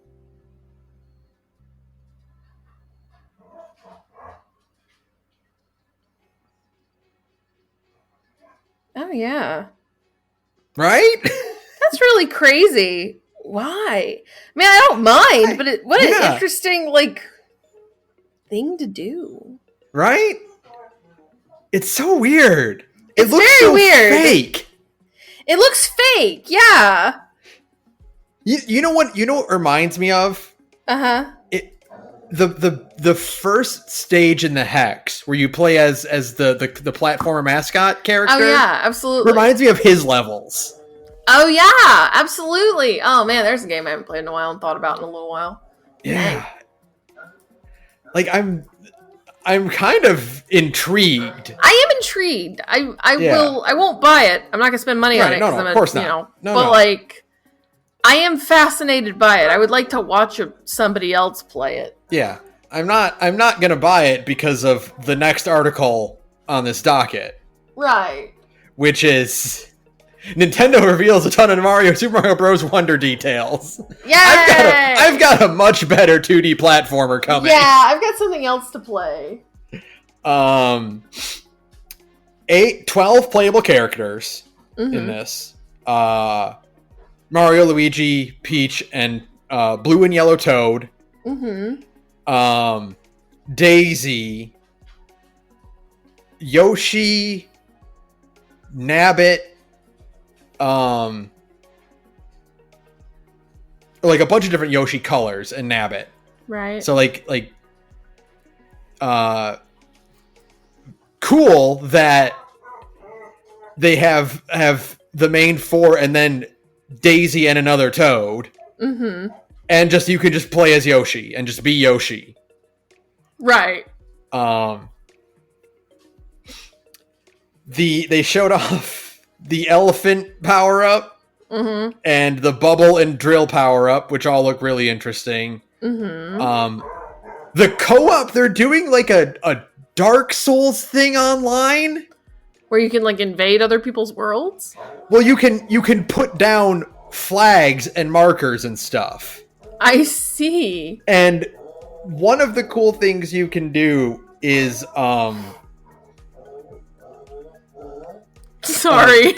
Oh, yeah. Right? That's really crazy. Why? I mean, I don't mind, but what an interesting, thing to do. Right? It's so weird. It's looks very so weird. Fake. It looks fake, yeah. You know what reminds me of? Uh-huh. The first stage in the Hex where you play as the platformer mascot character. Oh yeah, absolutely. Reminds me of his levels. Oh yeah, absolutely. Oh man, there's a game I haven't played in a while and thought about in a little while. Yeah. Dang. Like I'm kind of intrigued. I am intrigued. I won't buy it. I'm not gonna spend money on it. No, of course not. I am fascinated by it. I would like to watch somebody else play it. Yeah. I'm not gonna buy it because of the next article on this docket. Right. Which is Nintendo reveals a ton of Super Mario Bros. Wonder details. Yay! I've got a much better 2D platformer coming. Yeah, I've got something else to play. 12 playable characters in this. Mario, Luigi, Peach, and Blue and Yellow Toad. Daisy. Yoshi, Nabbit, like a bunch of different Yoshi colors and Nabbit. Right. So cool that they have the main 4 and then Daisy and another Toad. Mm-hmm. And just you can just play as Yoshi and just be Yoshi. Right. They showed off the elephant power-up and the bubble and drill power-up, which all look really interesting. Mm-hmm. The co-op, they're doing like a Dark Souls thing online. Where you can like invade other people's worlds? Well, you can put down flags and markers and stuff. I see. And one of the cool things you can do is sorry.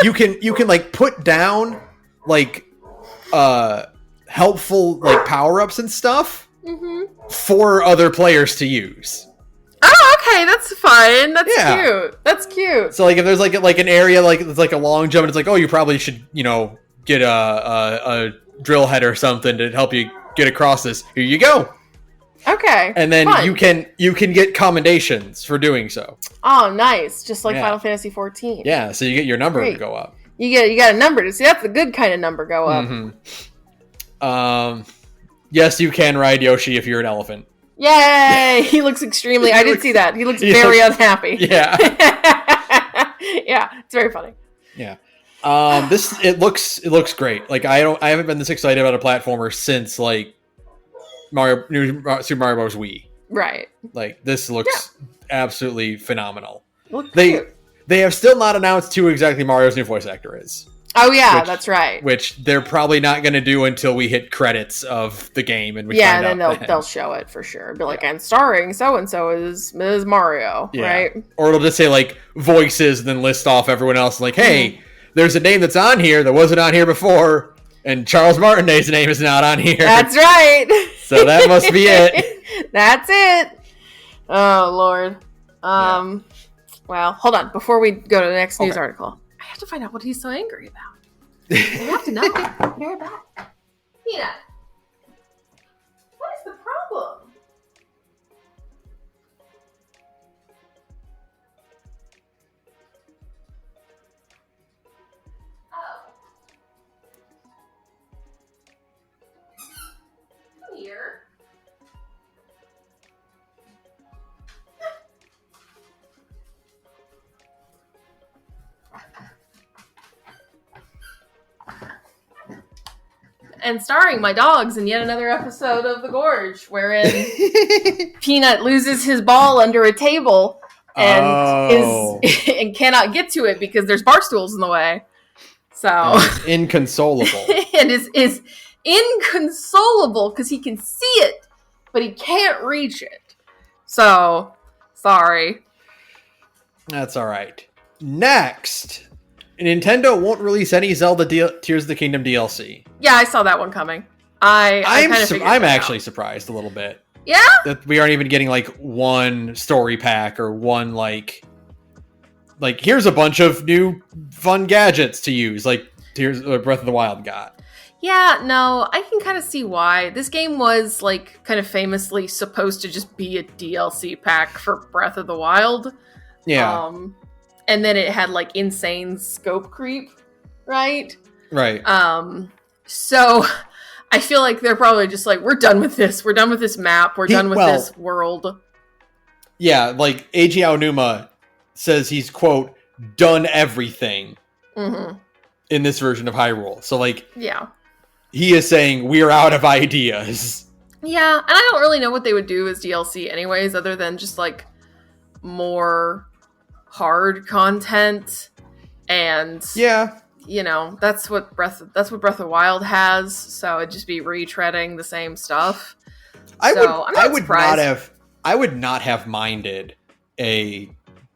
You can like put down like helpful like power-ups and stuff for other players to use. Oh, okay, that's fun. That's cute. That's cute. So like if there's like an area like it's like a long jump and it's like, oh, you probably should, get a drill head or something to help you get across this. Here you go. Okay. And then fun. you can get commendations for doing so. Oh, nice. Just like Final Fantasy 14. Yeah, so you get your number to go up. You got a number to see. That's the good kind of number go up. Yes, you can ride Yoshi if you're an elephant. Yay! He looks extremely. I did see that. He looks very unhappy. Yeah. Yeah, it's very funny. Yeah. It looks great. Like I haven't been this excited about a platformer since like Super Mario Bros. Wii. Right. Like this looks absolutely phenomenal. They have still not announced who exactly Mario's new voice actor is. Oh yeah, that's right. Which they're probably not going to do until we hit credits of the game and we find and then they'll show it for sure. Be like, I'm starring so and so is Ms. Mario, right? Or it'll just say like voices and then list off everyone else. Like, hey, there's a name that's on here that wasn't on here before, and Charles Martinet's name is not on here. That's right. So that must be it. That's it. Oh Lord. Well, hold on. Before we go to the next news article, I have to find out what he's so angry about. I have to know. Be right back. Peanut, what is the problem? Oh. Come here. And starring my dogs in yet another episode of The Gorge, wherein Peanut loses his ball under a table and and cannot get to it because there's bar stools in the way. So inconsolable. And is inconsolable because he can see it, but he can't reach it. So sorry. That's all right. Next, Nintendo won't release any Zelda Tears of the Kingdom DLC. Yeah, I saw that one coming. I'm actually surprised a little bit. Yeah? That we aren't even getting like one story pack or one like here's a bunch of new fun gadgets to use, like Tears Breath of the Wild got. Yeah, no, I can kind of see why. This game was like kind of famously supposed to just be a DLC pack for Breath of the Wild. Yeah. And then it had like insane scope creep, right? Right. So I feel like they're probably just like, we're done with this. We're done with this map. We're done with this world. Yeah, like Eiji Aonuma says he's, quote, done everything in this version of Hyrule. So like, yeah, he is saying we're out of ideas. Yeah, and I don't really know what they would do as DLC anyways, other than just like more hard content. And yeah, you know, that's what Breath of the Wild has, so it'd just be retreading the same stuff. I would not have minded a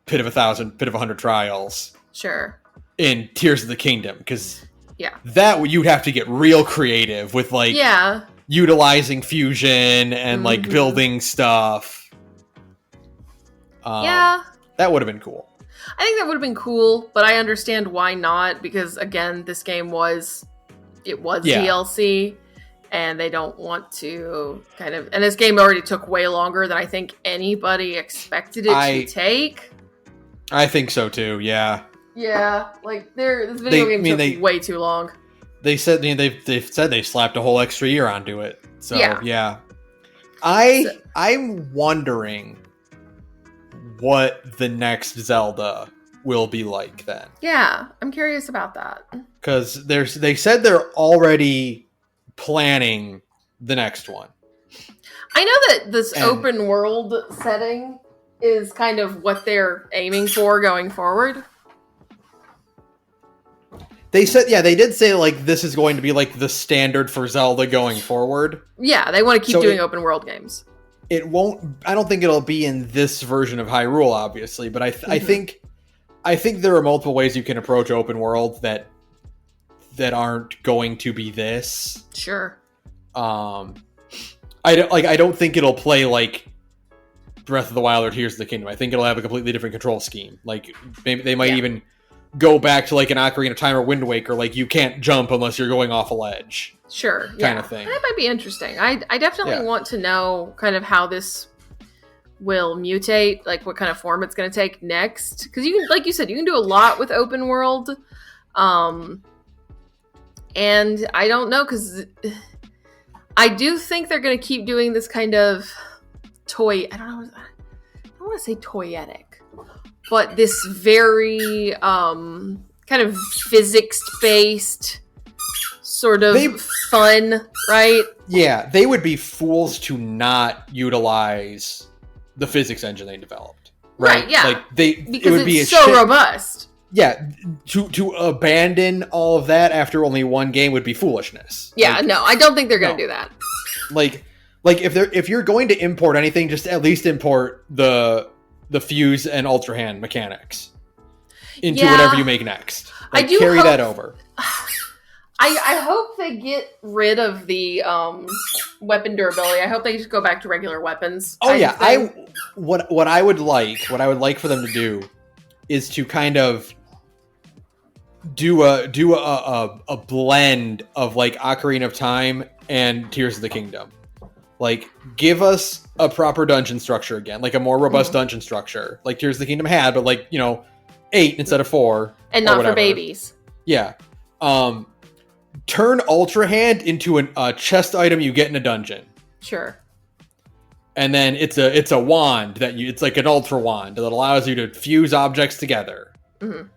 Pit of 100 Trials. Sure. In Tears of the Kingdom, because yeah, that you'd have to get real creative with like utilizing fusion and like building stuff. Yeah. That would have been cool. I think that would have been cool, but I understand why not, because again, this game was DLC, and they don't want to and this game already took way longer than I think anybody expected it to take. I think so too, yeah. Yeah, like this video game took way too long. They said they've said they slapped a whole extra year onto it. So yeah. I'm wondering what the next Zelda will be like then. Yeah, I'm curious about that. Because they said they're already planning the next one. I know that this open world setting is kind of what they're aiming for going forward. They said, they did say like this is going to be like the standard for Zelda going forward. Yeah, they want to keep doing open world games. It won't. I don't think it'll be in this version of Hyrule, obviously, but I think there are multiple ways you can approach open world that aren't going to be this. Sure. I don't think it'll play like Breath of the Wild or Tears of the Kingdom. I think it'll have a completely different control scheme. Like maybe they might even go back to like an Ocarina of Time or Wind Waker. Like you can't jump unless you're going off a ledge. Sure. Kind of thing. That might be interesting. I definitely want to know kind of how this will mutate, like what kind of form it's going to take next. Because you can, like you said, you can do a lot with open world. And I don't know, because I do think they're going to keep doing this kind of I don't want to say toyetic, but this very kind of physics-based sort of fun, right? Yeah, they would be fools to not utilize the physics engine they developed. Right, yeah. Like because it would be so robust. Yeah, to abandon all of that after only one game would be foolishness. Yeah, no, I don't think they're going to do that. Like if you're going to import anything, just at least import the fuse and ultra hand mechanics into whatever you make next. Like, I do carry that over. I hope they get rid of the weapon durability. I hope they just go back to regular weapons. Oh yeah, what I would like for them to do is to kind of do a blend of like Ocarina of Time and Tears of the Kingdom. Like, give us a proper dungeon structure again, like a more robust dungeon structure, like Tears of the Kingdom had, but like 8 instead of 4, and not for babies. Yeah. Turn Ultra Hand into a chest item you get in a dungeon. Sure. And then it's a wand it's like an ultra wand that allows you to fuse objects together. Mm-hmm.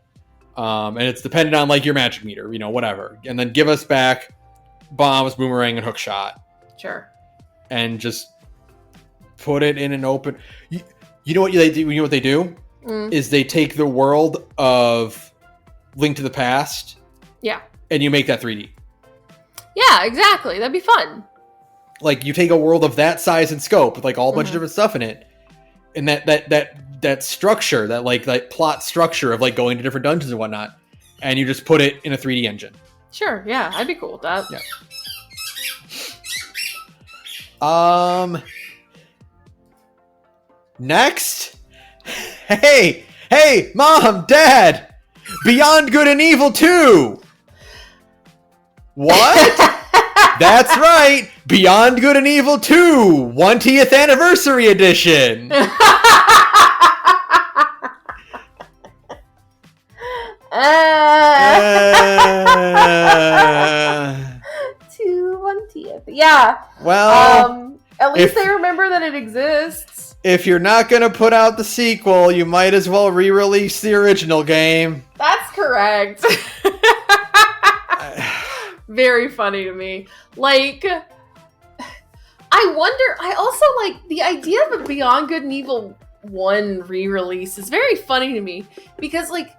And it's dependent on like your magic meter, whatever. And then give us back bombs, boomerang, and hook shot. Sure. And just put it in an open. You know what they do? You know what they do? Is they take the world of Link to the Past. Yeah. And you make that 3D. Yeah, exactly. That'd be fun. Like you take a world of that size and scope with like all a bunch of different stuff in it, and that structure, that plot structure of like going to different dungeons and whatnot, and you just put it in a 3D engine. Sure. Yeah, I'd be cool with that. Yeah. Next. Hey, Mom, Dad, Beyond Good and Evil 2. What? That's right. Beyond Good and Evil 2, 20th Anniversary Edition. To 20th. Yeah. Well, at least they remember that it exists. If you're not going to put out the sequel, you might as well re-release the original game. That's correct. Very funny to me. Like, I also like the idea of a Beyond Good and Evil 1 re-release is very funny to me, because like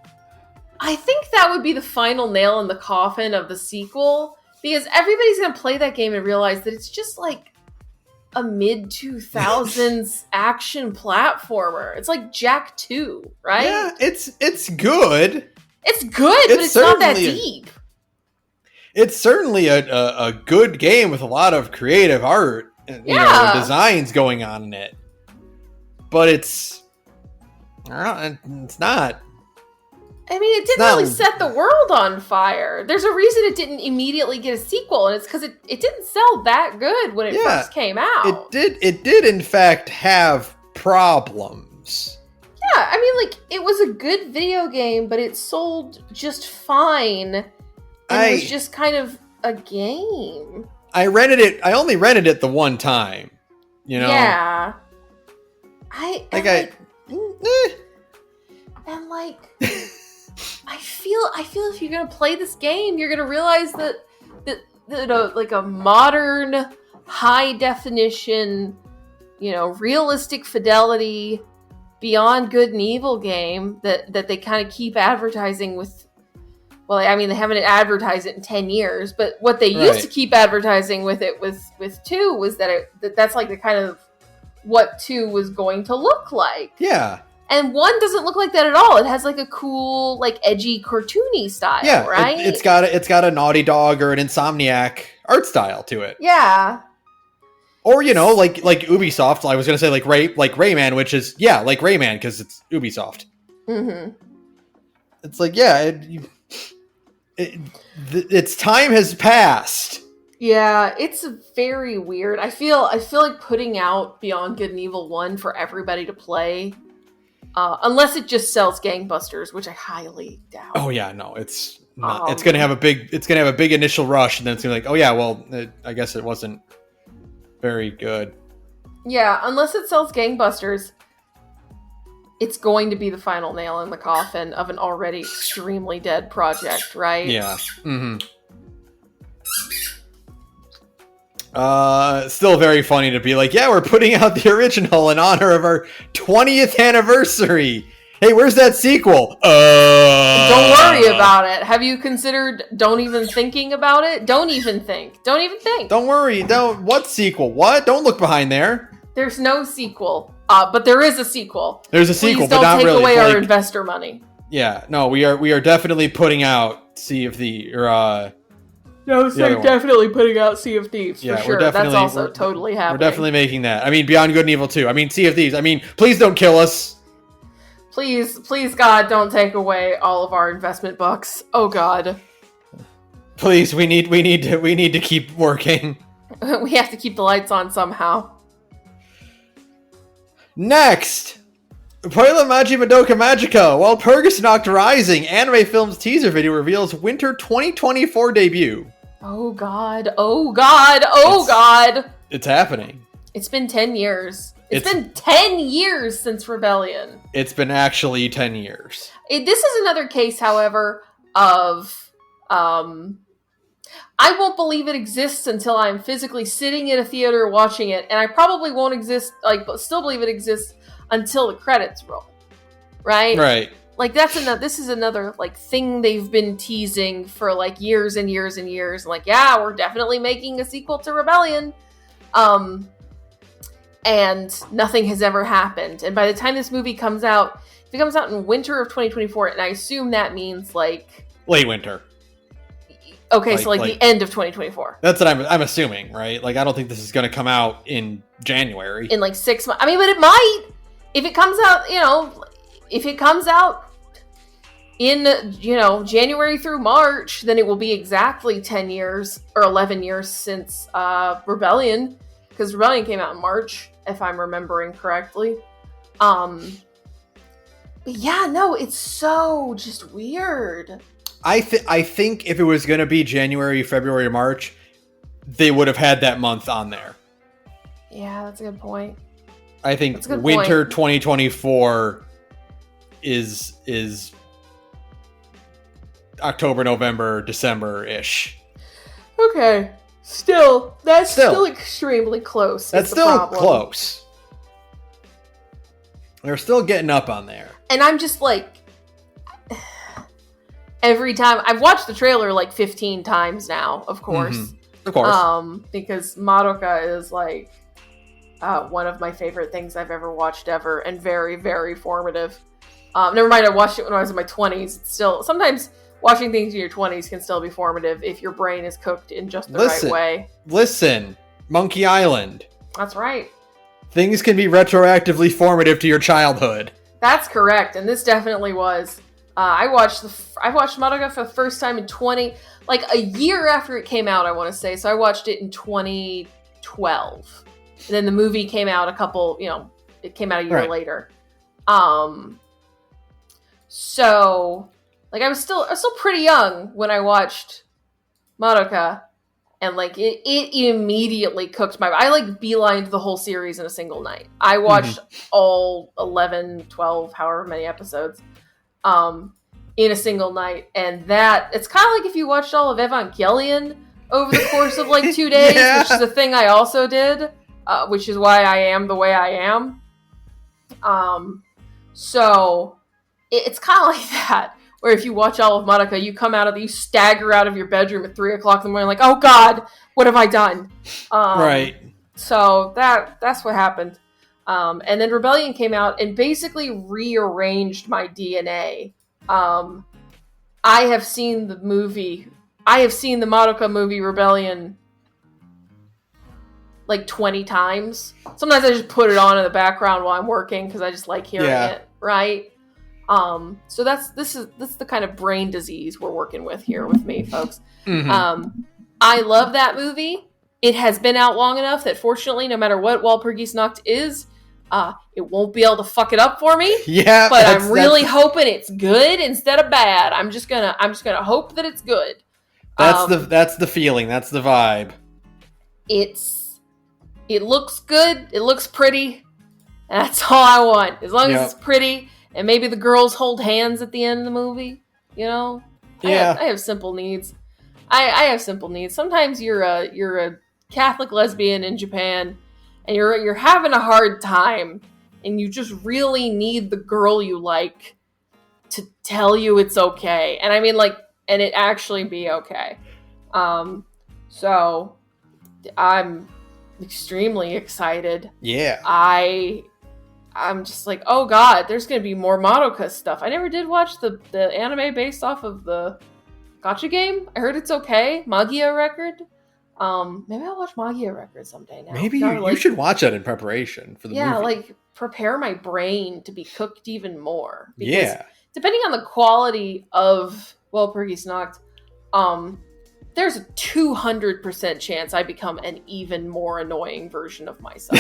I think that would be the final nail in the coffin of the sequel, because everybody's going to play that game and realize that it's just like a mid-2000s action platformer. It's like Jak 2, right? Yeah, it's good. It's good, but it's not that deep. It's certainly a good game with a lot of creative art and designs going on in it. But it's It's not. I mean, it didn't really set the world on fire. There's a reason it didn't immediately get a sequel, and it's because it didn't sell that good when it first came out. It did in fact have problems. Yeah, I mean, like, it was a good video game, but it sold just fine. And it was just kind of a game. I only rented it the one time. You know? Yeah. I feel if you're gonna play this game, you're gonna realize that like a modern, high definition, realistic fidelity, Beyond Good and Evil game that they kind of keep advertising with. Well, I mean, they haven't advertised it in 10 years, but what they used to keep advertising with it with 2 was that's like the kind of what 2 was going to look like. Yeah. And 1 doesn't look like that at all. It has like a cool, like edgy, cartoony style, right? It's got a Naughty Dog or an Insomniac art style to it. Yeah. Or like Ubisoft. I was gonna say like Rayman, which is like Rayman because it's Ubisoft. Mm-hmm. It's like its time has passed. Yeah, it's very weird. I feel like putting out Beyond Good and Evil 1 for everybody to play. Unless it just sells gangbusters, which I highly doubt. Oh yeah, no, it's not. It's gonna have a big initial rush, and then it's gonna be like, oh yeah, well, I guess it wasn't very good. Yeah, unless it sells gangbusters, it's going to be the final nail in the coffin of an already extremely dead project, right? Yeah. Mm-hmm. Still very funny to be like, yeah, we're putting out the original in honor of our 20th anniversary. Hey, where's that sequel? Don't worry about it. Have you considered don't even thinking about it? Don't even think. Don't worry. What sequel? What? Don't look behind there. There's no sequel. But there is a sequel. There's a sequel, but not really. Please don't take away our investor money. Yeah, no, we are definitely putting out Sea of Thieves, definitely putting out Sea of Thieves, for sure. That's also totally happening. We're definitely making that. I mean, Beyond Good and Evil 2. I mean, Sea of Thieves. I mean, please don't kill us. Please, God, don't take away all of our investment bucks. Oh, God. Please, we need to keep working. We have to keep the lights on somehow. Next! Puella Magi Madoka Magica. While Purgasnoct Rising, Anime Films teaser video reveals winter 2024 debut. Oh god, oh god, oh god! It's happening. It's been 10 years. It's been 10 years since Rebellion. It's been actually 10 years. This is another case, however, of... I won't believe it exists until I'm physically sitting in a theater watching it, and I probably won't still believe it exists until the credits roll. Right? Right. Like, this is another, like, thing they've been teasing for, like, years and years and years. Like, yeah, we're definitely making a sequel to Rebellion. And nothing has ever happened. And by the time this movie comes out, if it comes out in winter of 2024, and I assume that means, like... late winter. Okay, so the end of 2024. That's what I'm assuming, right? Like, I don't think this is going to come out in January. In, like, 6 months. I mean, but it might. If it comes out, if it comes out in, January through March, then it will be exactly 10 years or 11 years since Rebellion, because Rebellion came out in March, if I'm remembering correctly. But yeah, no, it's so just weird. I think if it was going to be January, February, or March, they would have had that month on there. Yeah, that's a good point. I think winter 2024 is October, November, December-ish. Okay. Still extremely close. That's still close. They're still getting up on there. And I'm just like... every time... I've watched the trailer like 15 times now, of course. Mm-hmm. Of course. Because Madoka is like... one of my favorite things I've ever watched ever, and very, very formative. Never mind, I watched it when I was in my 20s. It's still, sometimes watching things in your 20s can still be formative if your brain is cooked in just the right way. Listen, Monkey Island. That's right. Things can be retroactively formative to your childhood. That's correct, and this definitely was. I watched Madoka for the first time in a year after it came out, I want to say. So I watched it in 2012. And then the movie came out it came out a year later. So I was still pretty young when I watched Madoka, and it immediately cooked my. I beelined the whole series in a single night. I watched all 11, 12, however many episodes, in a single night, and it's kind of like if you watched all of Evangelion over the course of 2 days, which is a thing I also did, which is why I am the way I am. So it's kind of like that. Where if you watch all of Madoka, you stagger out of your bedroom at 3 o'clock in the morning, like, oh God, what have I done? Right. So that's what happened. And then Rebellion came out and basically rearranged my DNA. I have seen the Madoka movie Rebellion 20 times. Sometimes I just put it on in the background while I'm working because I just like hearing it, right? So that's the kind of brain disease we're working with here with me, folks. I love that movie. It has been out long enough that fortunately, no matter what Walpurgis Nacht is, it won't be able to fuck it up for me. Yeah, but I'm really hoping it's good instead of bad. I'm just gonna hope that it's good. That's the feeling. That's the vibe. It looks good. It looks pretty. That's all I want. As long as it's pretty. And maybe the girls hold hands at the end of the movie, Yeah. I have simple needs. I have simple needs. Sometimes you're a Catholic lesbian in Japan, and you're having a hard time, and you just really need the girl you like to tell you it's okay. And I mean, and it actually be okay. So I'm extremely excited. Yeah. I'm just like, oh God, there's going to be more Madoka stuff. I never did watch the anime based off of the gacha game. I heard it's okay. Magia Record. Maybe I'll watch Magia Record someday now. Maybe you should watch that in preparation for the movie. Yeah, prepare my brain to be cooked even more. Because depending on the quality of Walpurgis Nacht, there's a 200% chance I become an even more annoying version of myself.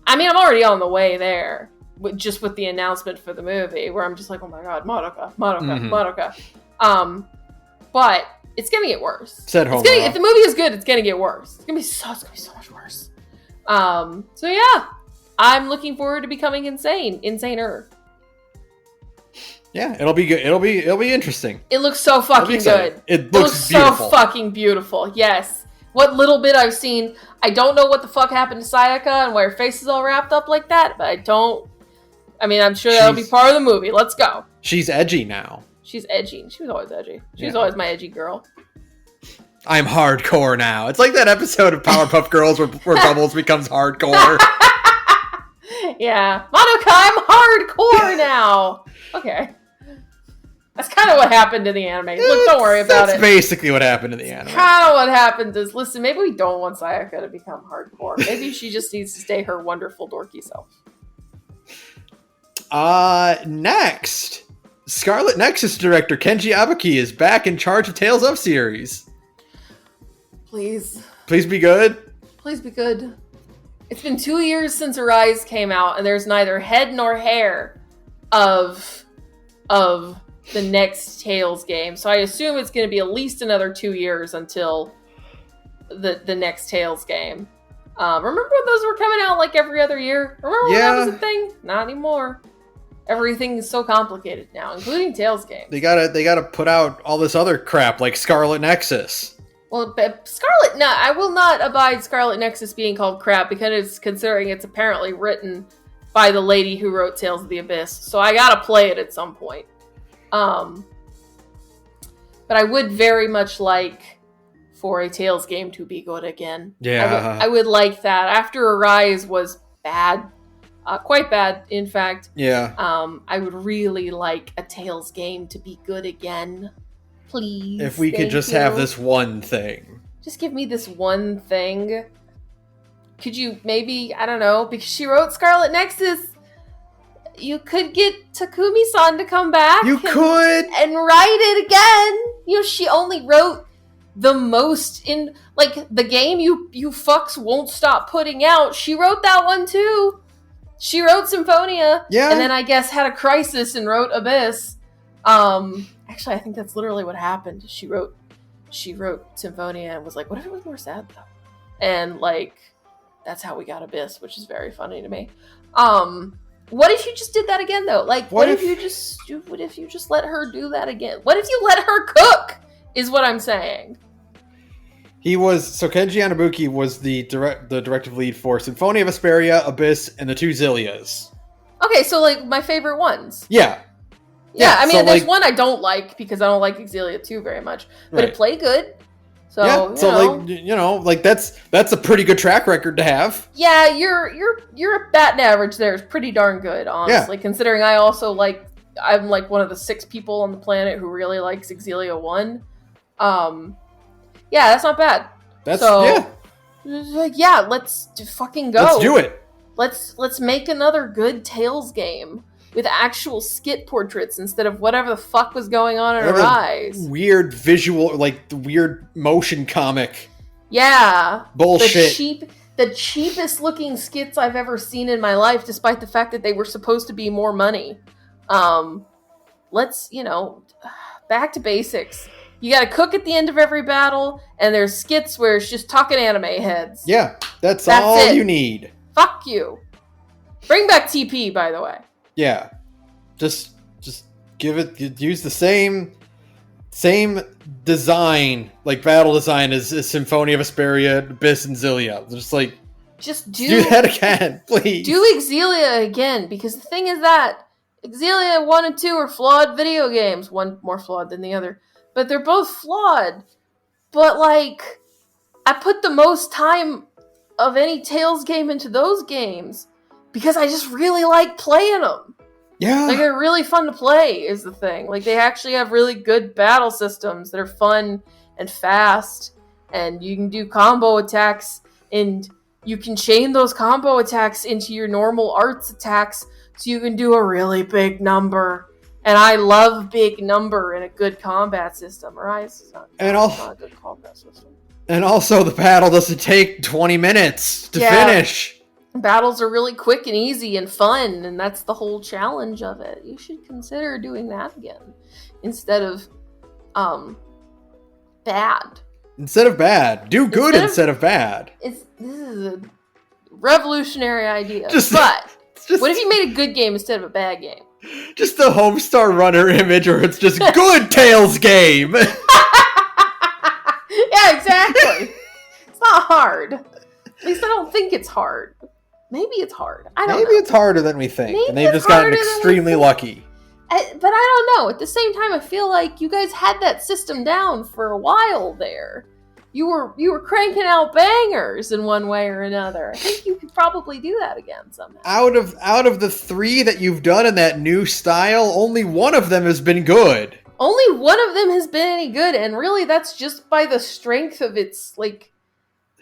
I mean, I'm already on the way there, just with the announcement for the movie, where I'm just like, oh my God, Madoka. But it's gonna get worse. If the movie is good, it's gonna get worse. It's gonna be so much worse. So yeah, I'm looking forward to becoming insaner. Yeah, it'll be good. It'll be interesting. It looks so fucking good. It looks beautiful. So fucking beautiful. Yes. What little bit I've seen, I don't know what the fuck happened to Sayaka and why her face is all wrapped up like that, but I'm sure that'll be part of the movie. Let's go. She's edgy now. She's edgy. She was always edgy. She was always my edgy girl. I'm hardcore now. It's like that episode of Powerpuff Girls where Bubbles becomes hardcore. Yeah. Madoka, I'm hardcore now. Okay. That's kind of what happened in the anime. Look, don't worry about it. That's basically what happened in the anime. Kind of what happened is, listen, maybe we don't want Sayaka to become hardcore. Maybe she just needs to stay her wonderful dorky self. Next, Scarlet Nexus director Kenji Abaki is back in charge of Tales of series. Please be good. Please be good. It's been 2 years since Arise came out, and there's neither head nor hair of the next Tales game. So I assume it's going to be at least another 2 years until the next Tales game. Remember when those were coming out every other year? Remember when that was a thing? Not anymore. Everything is so complicated now, including Tales games. They gotta put out all this other crap like Scarlet Nexus. Well, I will not abide Scarlet Nexus being called crap because considering it's apparently written by the lady who wrote Tales of the Abyss. So I gotta play it at some point. But I would very much like for a Tales game to be good again. Yeah. I would like that. After Arise was bad. Quite bad, in fact. Yeah. I would really like a Tales game to be good again. Please. If we could just have this one thing. Just give me this one thing. Could you maybe, I don't know, because she wrote Scarlet Nexus. you could get Takumi-san to come back. You could! And write it again. She only wrote the most in, like, the game you fucks won't stop putting out. She wrote that one too. She wrote Symphonia. Yeah. And then I guess had a crisis and wrote Abyss. Actually, I think that's literally what happened. She wrote Symphonia and was like, what if it was more sad though? And like, that's how we got Abyss, which is very funny to me. What if you just did that again though? Like, what if you just let her do that again? What if you let her cook? Is what I'm saying. Kenji Anabuki was the directive lead for Symphonia of Vesperia, Abyss, and the two Zillias. Okay, so like my favorite ones. Yeah. Yeah, I mean, so, there's one I don't like because I don't like Exillia 2 very much, but it played good. So, like that's a pretty good track record to have. Yeah, you're batting average there is pretty darn good, honestly, considering I'm like one of the 6 people on the planet who really likes Exillia 1. Yeah, that's not bad. Let's fucking go. Let's do it. Let's make another good Tales game with actual skit portraits instead of whatever the fuck was going on in her eyes. Weird visual, like the weird motion comic. Yeah. Bullshit. The cheapest looking skits I've ever seen in my life, despite the fact that they were supposed to be more money. Let's, back to basics. You gotta cook at the end of every battle, and there's skits where it's just talking anime heads. Yeah, that's all you need. Fuck you. Bring back TP, by the way. Yeah. Just use the same design, like battle design as Symphonia of Vesperia, Abyss, and Zillia. Just do that again, please. Do Exillia again, because the thing is that Exillia 1 and 2 are flawed video games. One more flawed than the other. But they're both flawed. But, like, I put the most time of any Tales game into those games because I just really like playing them. Yeah. Like, they're really fun to play, is the thing. Like, they actually have really good battle systems that are fun and fast. And you can do combo attacks, and you can chain those combo attacks into your normal arts attacks so you can do a really big number. And I love big number in a good combat system, right? It's not a good combat system. And also, the battle doesn't take 20 minutes to finish. Battles are really quick and easy and fun, and that's the whole challenge of it. You should consider doing that again instead of bad. Instead of bad. Do good instead of bad. This is a revolutionary idea. What if you made a good game instead of a bad game? Just the Homestar Runner image where it's just good Tales game. Yeah, exactly. It's not hard. At least I don't think it's hard. Maybe it's hard. I don't know. Maybe it's harder than we think. Maybe and they've just gotten extremely lucky. But I don't know. At the same time, I feel like you guys had that system down for a while there. You were cranking out bangers in one way or another. I think you could probably do that again somehow. Out of the 3 that you've done in that new style, only one of them has been good. Only one of them has been any good, and really that's just by the strength of its like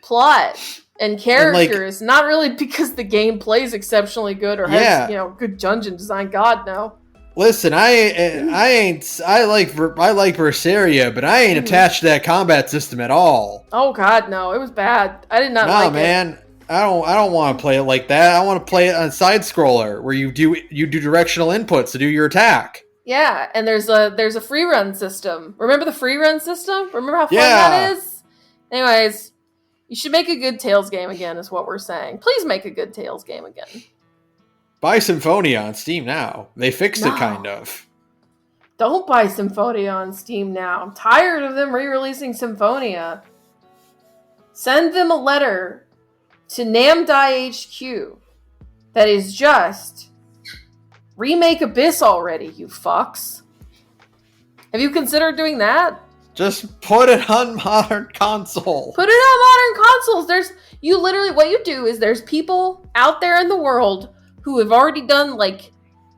plot and characters, not really because the gameplay is exceptionally good or has good dungeon design. God no. Listen, I like Berseria, but I ain't attached to that combat system at all. Oh God, no! It was bad. I did not like it. No, man, I don't want to play it like that. I want to play it on side scroller where you do directional inputs to do your attack. Yeah, and there's a free run system. Remember the free run system? Remember how fun that is? Anyways, you should make a good Tales game again. Is what we're saying. Please make a good Tales game again. Buy Symphonia on Steam now. They fixed it, kind of. Don't buy Symphonia on Steam now. I'm tired of them re-releasing Symphonia. Send them a letter to Namdai HQ that is just remake Abyss already, you fucks. Have you considered doing that? Just put it on modern console. Put it on modern consoles. What you do is there's people out there in the world who have already done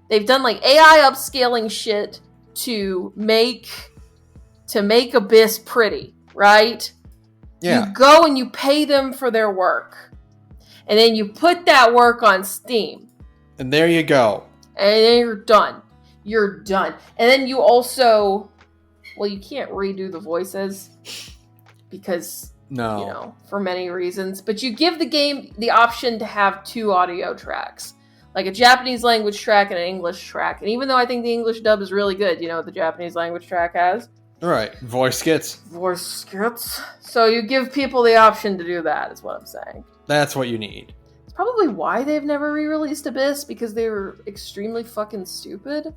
they've done AI upscaling shit to make Abyss pretty, right? Yeah. You go and you pay them for their work. And then you put that work on Steam. And there you go. And then you're done. You're done. And then you also, well, you can't redo the voices because, for many reasons. But you give the game the option to have 2 audio tracks. Like a Japanese language track and an English track. And even though I think the English dub is really good, you know what the Japanese language track has? Right. Voice skits. So you give people the option to do that, is what I'm saying. That's what you need. It's probably why they've never re-released Abyss, because they were extremely fucking stupid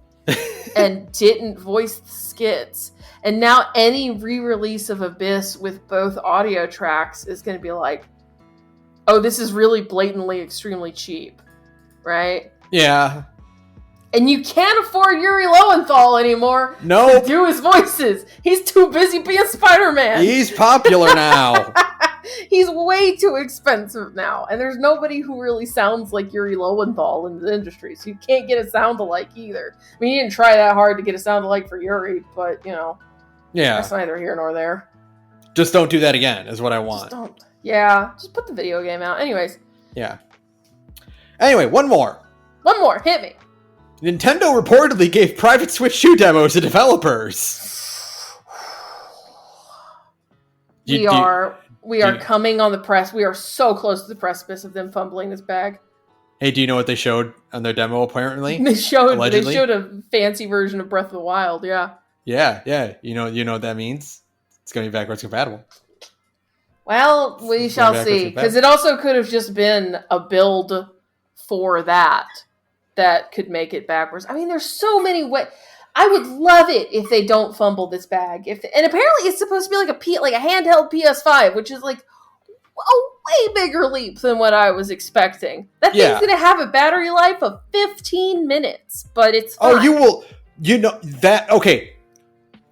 and didn't voice the skits. And now any re-release of Abyss with both audio tracks is going to be like, oh, this is really blatantly extremely cheap. Right? Yeah. And you can't afford Yuri Lowenthal anymore to do his voices. He's too busy being Spider-Man. He's popular now. He's way too expensive now. And there's nobody who really sounds like Yuri Lowenthal in the industry. So you can't get a sound-alike either. I mean, you didn't try that hard to get a sound-alike for Yuri, but, Yeah. That's neither here nor there. Just don't do that again, is what I want. Just don't. Yeah, just put the video game out. Anyways. Yeah. Anyway, one more. Hit me. Nintendo reportedly gave private Switch 2 demos to developers. We are coming on the press. We are so close to the precipice of them fumbling this bag. Hey, do you know what they showed on their demo, apparently? They showed a fancy version of Breath of the Wild, yeah. Yeah. You know what that means? It's going to be backwards compatible. Well, we shall see. Because it also could have just been a build for that could make it backwards. I mean, there's so many ways. I would love it if they don't fumble this bag. And apparently it's supposed to be like a handheld PS5, which is like a way bigger leap than what I was expecting. That thing's going to have a battery life of 15 minutes, but it's fine. Oh, you will, okay.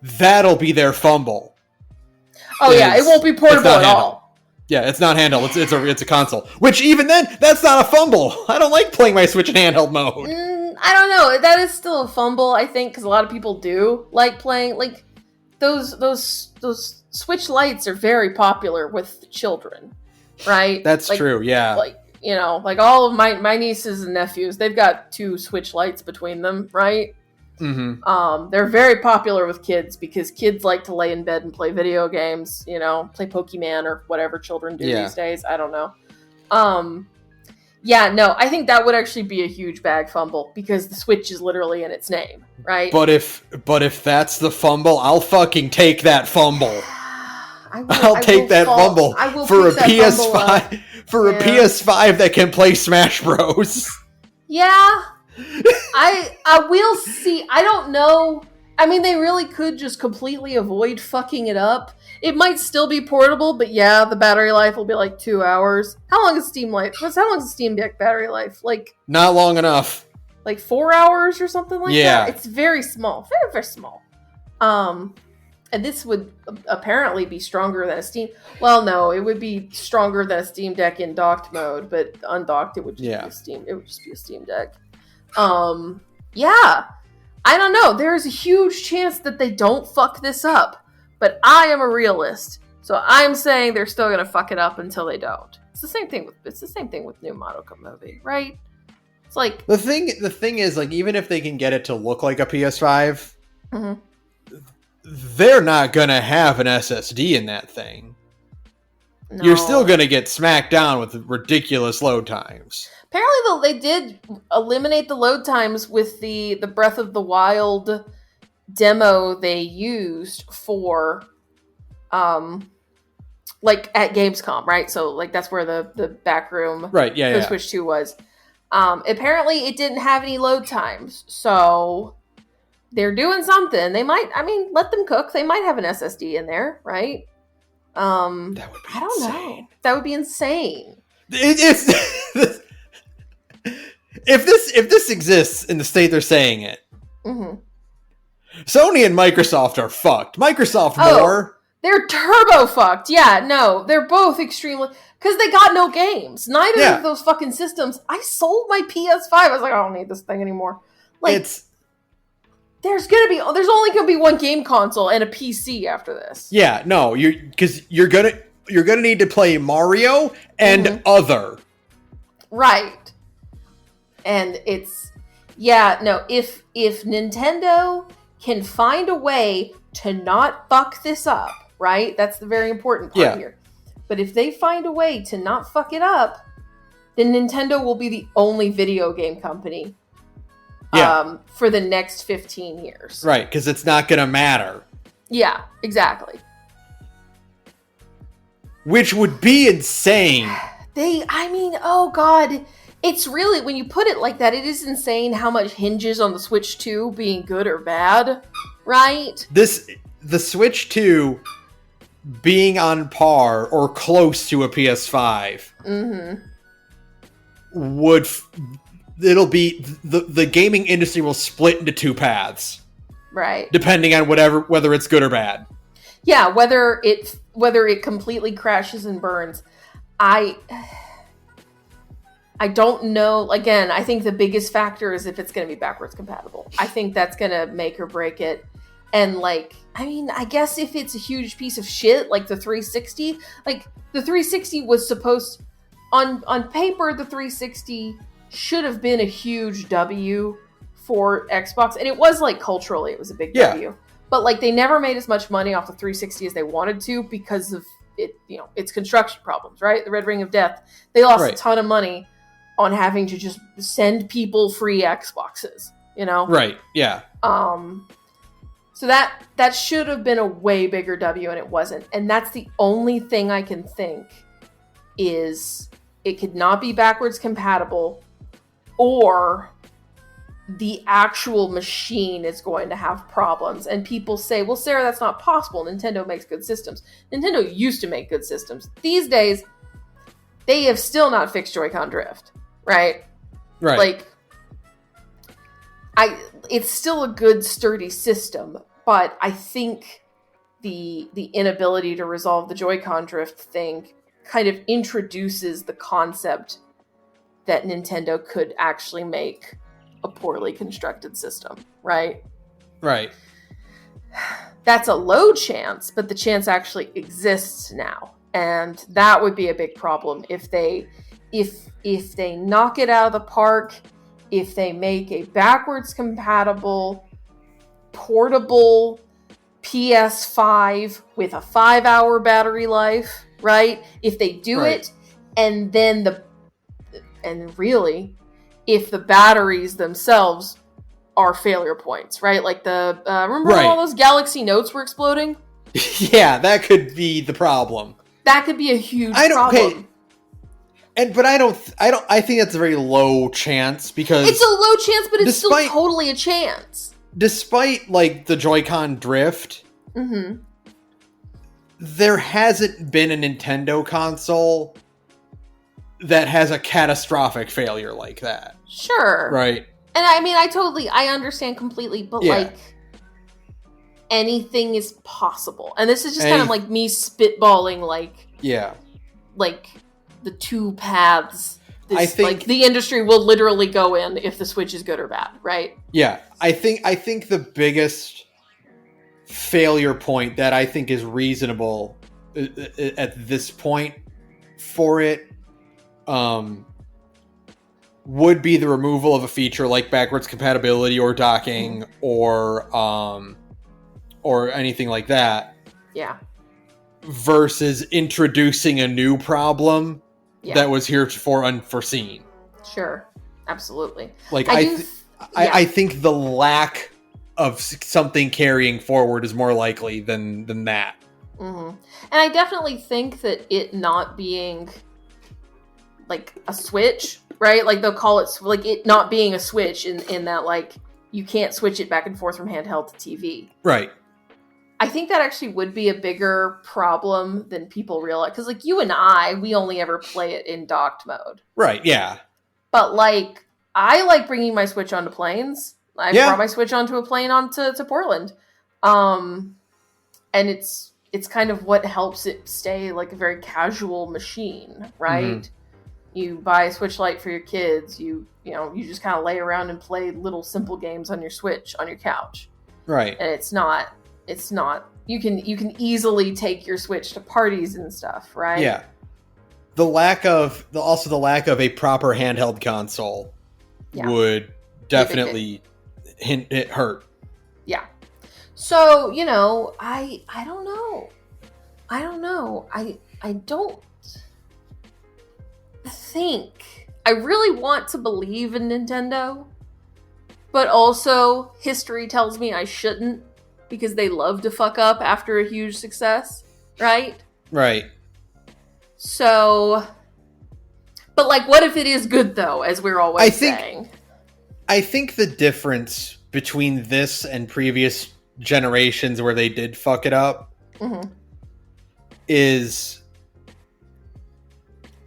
That'll be their fumble. Oh yeah, it won't be portable at all. Yeah, it's not handheld. It's a console. Which even then, that's not a fumble. I don't like playing my Switch in handheld mode. I don't know. That is still a fumble, I think, because a lot of people do like playing. Like those Switch Lites are very popular with children, right? That's true. Yeah. Like all of my nieces and nephews, they've got 2 Switch Lites between them, right? Mm-hmm. They're very popular with kids because kids like to lay in bed and play video games, play Pokemon or whatever children do these days. I don't know. I think that would actually be a huge bag fumble because the Switch is literally in its name, right? But if that's the fumble, I'll fucking take that fumble. I'll take that fumble for a PS5 a PS5 that can play Smash Bros. Yeah. I will see. I don't know. I mean, they really could just completely avoid fucking it up. It might still be portable, but yeah, the battery life will be like 2 hours. How long is Steam Deck battery life? Like not long enough. Like 4 hours or something like that. It's very small, very very small. And this would apparently be stronger than a Steam. Well, no, it would be stronger than a Steam Deck in docked mode, but undocked it would just be a Steam. It would just be a Steam Deck. I don't know. There's a huge chance that they don't fuck this up, but I am a realist, so I'm saying they're still gonna fuck it up until they don't. It's the same thing with new Madoka movie, right? It's like the thing is, like, even if they can get it to look like a PS5, they're not gonna have an SSD in that thing. No. You're still gonna get smacked down with ridiculous load times. Apparently, though, they did eliminate the load times with the Breath of the Wild demo they used for, like, at Gamescom, right? So, like, that's where the back room for Switch 2 was. Apparently, it didn't have any load times, so they're doing something. They might, let them cook. They might have an SSD in there, right? That would be I don't know. That would be insane. It's... If this exists in the state they're saying it, Sony and Microsoft are fucked. Microsoft more. They're turbo fucked. Yeah, no, they're both extremely because they got no games. Neither of those fucking systems. I sold my PS5. I was like, I don't need this thing anymore. Like, there's only gonna be one game console and a PC after this. Yeah, no, you're gonna need to play Mario and other. Right. And Yeah, no, if Nintendo can find a way to not fuck this up, right? That's the very important part here. But if they find a way to not fuck it up, then Nintendo will be the only video game company for the next 15 years. Right, because it's not going to matter. Yeah, exactly. Which would be insane. Oh God. It's really, when you put it like that, it is insane how much hinges on the Switch 2 being good or bad, right? The Switch 2 being on par or close to a PS5 it'll be, the gaming industry will split into two paths. Right. Depending on whether it's good or bad. Yeah, whether it completely crashes and burns. I don't know. Again, I think the biggest factor is if it's going to be backwards compatible. I think that's going to make or break it. And I guess if it's a huge piece of shit, like the 360, the 360 was supposed, on paper, the 360 should have been a huge W for Xbox. And it was, culturally, it was a big W. But, they never made as much money off the 360 as they wanted to because of it, its construction problems, right? The Red Ring of Death. They lost a ton of money on having to just send people free Xboxes, Right, yeah. So that should have been a way bigger W, and it wasn't. And that's the only thing I can think is it could not be backwards compatible, or the actual machine is going to have problems. And people say, well, Sarah, that's not possible. Nintendo makes good systems. Nintendo used to make good systems. These days, they have still not fixed Joy-Con drift, right? Right. It's still a good, sturdy system, but I think the inability to resolve the Joy-Con drift thing kind of introduces the concept that Nintendo could actually make a poorly constructed system, right? Right. That's a low chance, but the chance actually exists now. And that would be a big problem if they knock it out of the park, if they make a backwards compatible, portable PS5 with a 5-hour battery life, right? If they do it, and then if the batteries themselves are failure points, right? Remember when all those Galaxy Notes were exploding? Yeah, that could be the problem. That could be a huge problem. I think that's a very low chance, because it's a low chance, but it's still totally a chance. Despite the Joy-Con drift, there hasn't been a Nintendo console that has a catastrophic failure like that. Sure. Right. And I understand completely, but anything is possible. And this is just kind of me spitballing the two paths I think the industry will literally go in if the Switch is good or bad, right? Yeah. I think the biggest failure point that I think is reasonable at this point for it would be the removal of a feature like backwards compatibility or docking or anything like that. Yeah. Versus introducing a new problem that was heretofore unforeseen. Sure. Absolutely. I think the lack of something carrying forward is more likely than that. Mm-hmm. And I definitely think that it not being a Switch, right? They'll call it it not being a Switch in that you can't switch it back and forth from handheld to TV. Right. I think that actually would be a bigger problem than people realize. Because you and I, we only ever play it in docked mode. Right, yeah. But I like bringing my Switch onto planes. I brought my Switch onto a plane to Portland. And it's kind of what helps it stay a very casual machine, right? Mm-hmm. You buy a Switch Lite for your kids. You just kind of lay around and play little simple games on your Switch on your couch. Right. And it's not you can easily take your Switch to parties and stuff, right? Yeah. The lack of a proper handheld console would definitely it hurt. Yeah. So, I don't know. I don't think. I really want to believe in Nintendo, but also history tells me I shouldn't because they love to fuck up after a huge success, right? Right. So, but like, what if it is good though, as we're always saying? I think the difference between this and previous generations where they did fuck it up is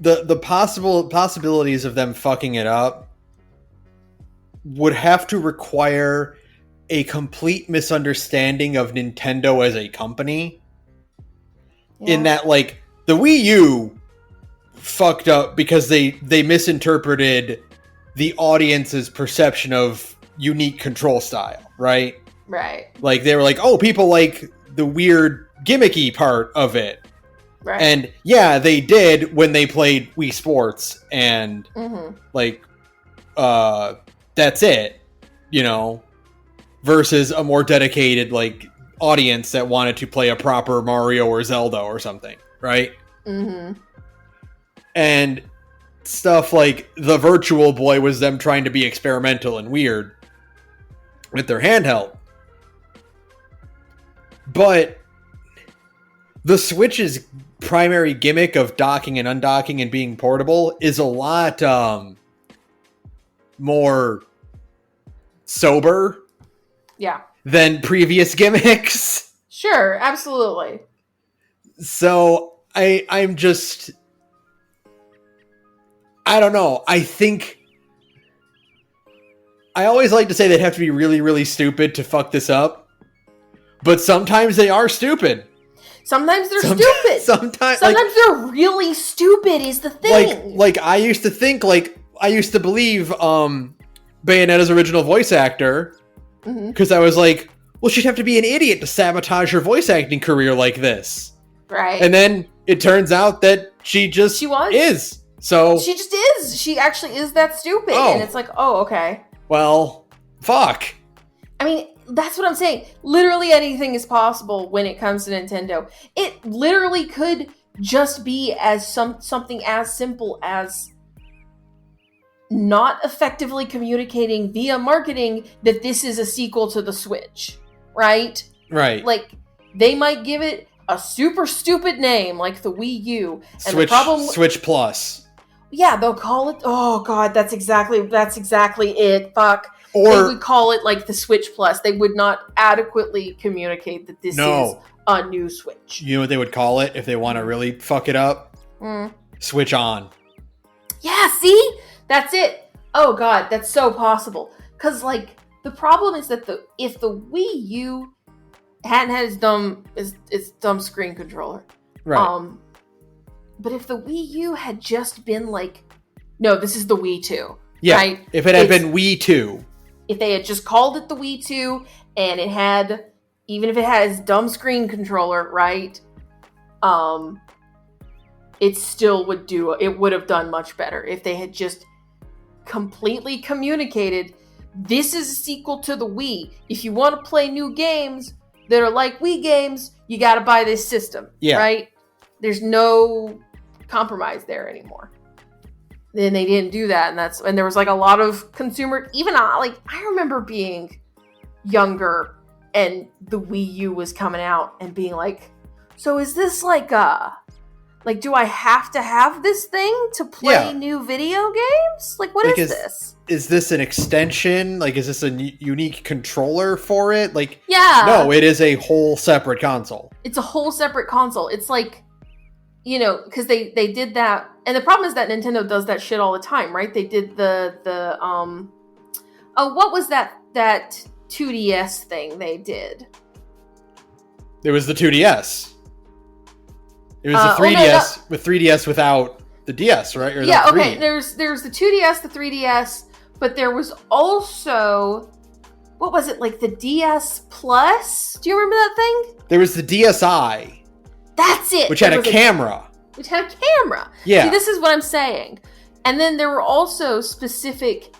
the possibilities of them fucking it up would have to require a complete misunderstanding of Nintendo as a company. Yeah. In that, like, the Wii U fucked up because they misinterpreted the audience's perception of unique control style, right? Right. Like, they were like, oh, people like the weird gimmicky part of it. Right. And yeah, they did when they played Wii Sports and like that's it, versus a more dedicated like audience that wanted to play a proper Mario or Zelda or something, right? And stuff like the Virtual Boy was them trying to be experimental and weird with their handheld. But the Switch's primary gimmick of docking and undocking and being portable is a lot more sober than previous gimmicks. Sure, absolutely. So I'm just, I don't know. I think I always like to say they'd have to be really, really stupid to fuck this up. But sometimes they are stupid. Sometimes they're stupid. Sometimes they're really stupid is the thing. Like I used to think, I used to believe Bayonetta's original voice actor, because I was like, well, she'd have to be an idiot to sabotage her voice acting career like this. Right. And then it turns out that she is. So she just is. She actually is that stupid. Oh. And it's like, oh, okay. Well, fuck. I mean, that's what I'm saying. Literally anything is possible when it comes to Nintendo. It literally could just be as something as simple as not effectively communicating via marketing that this is a sequel to the Switch, right? Right. Like, they might give it a super stupid name like the Wii U. And Switch Plus. Yeah, they'll call it, oh god, that's exactly it. Fuck. Or they would call it like the Switch Plus. They would not adequately communicate that this is a new Switch. You know what they would call it if they want to really fuck it up? Switch On. Yeah, see? That's it. Oh god, that's so possible. Because, like, the problem is that if the Wii U hadn't had its dumb screen controller. Right. But if the Wii U had just been like, no, this is the Wii 2. Yeah, right? If it had been Wii 2. If they had just called it the Wii 2, and it had, even if it had its dumb screen controller, right? It still would have done much better if they had just completely communicated, this is a sequel to the Wii. If you want to play new games that are like Wii games, you got to buy this system, right? There's no compromise there anymore. Then they didn't do that, and there was like a lot of consumer. Even I remember being younger, and the Wii U was coming out, and being like, "So is this like do I have to have this thing to play new video games? Like, what is this? Is this an extension? Like, is this a unique controller for it? Like, no, it is a whole separate console. It's a whole separate console. It's like, because they did that, and the problem is that Nintendo does that shit all the time, right? They did what was that 2DS thing they did? It was the 2DS. It was the 3DS with 3DS without the DS, right? Or yeah, okay. There's the 2DS, the 3DS, but there was also, what was it, like the DS Plus? Do you remember that thing? There was the DSi. That's it. Which had a camera. Yeah. See, this is what I'm saying. And then there were also specific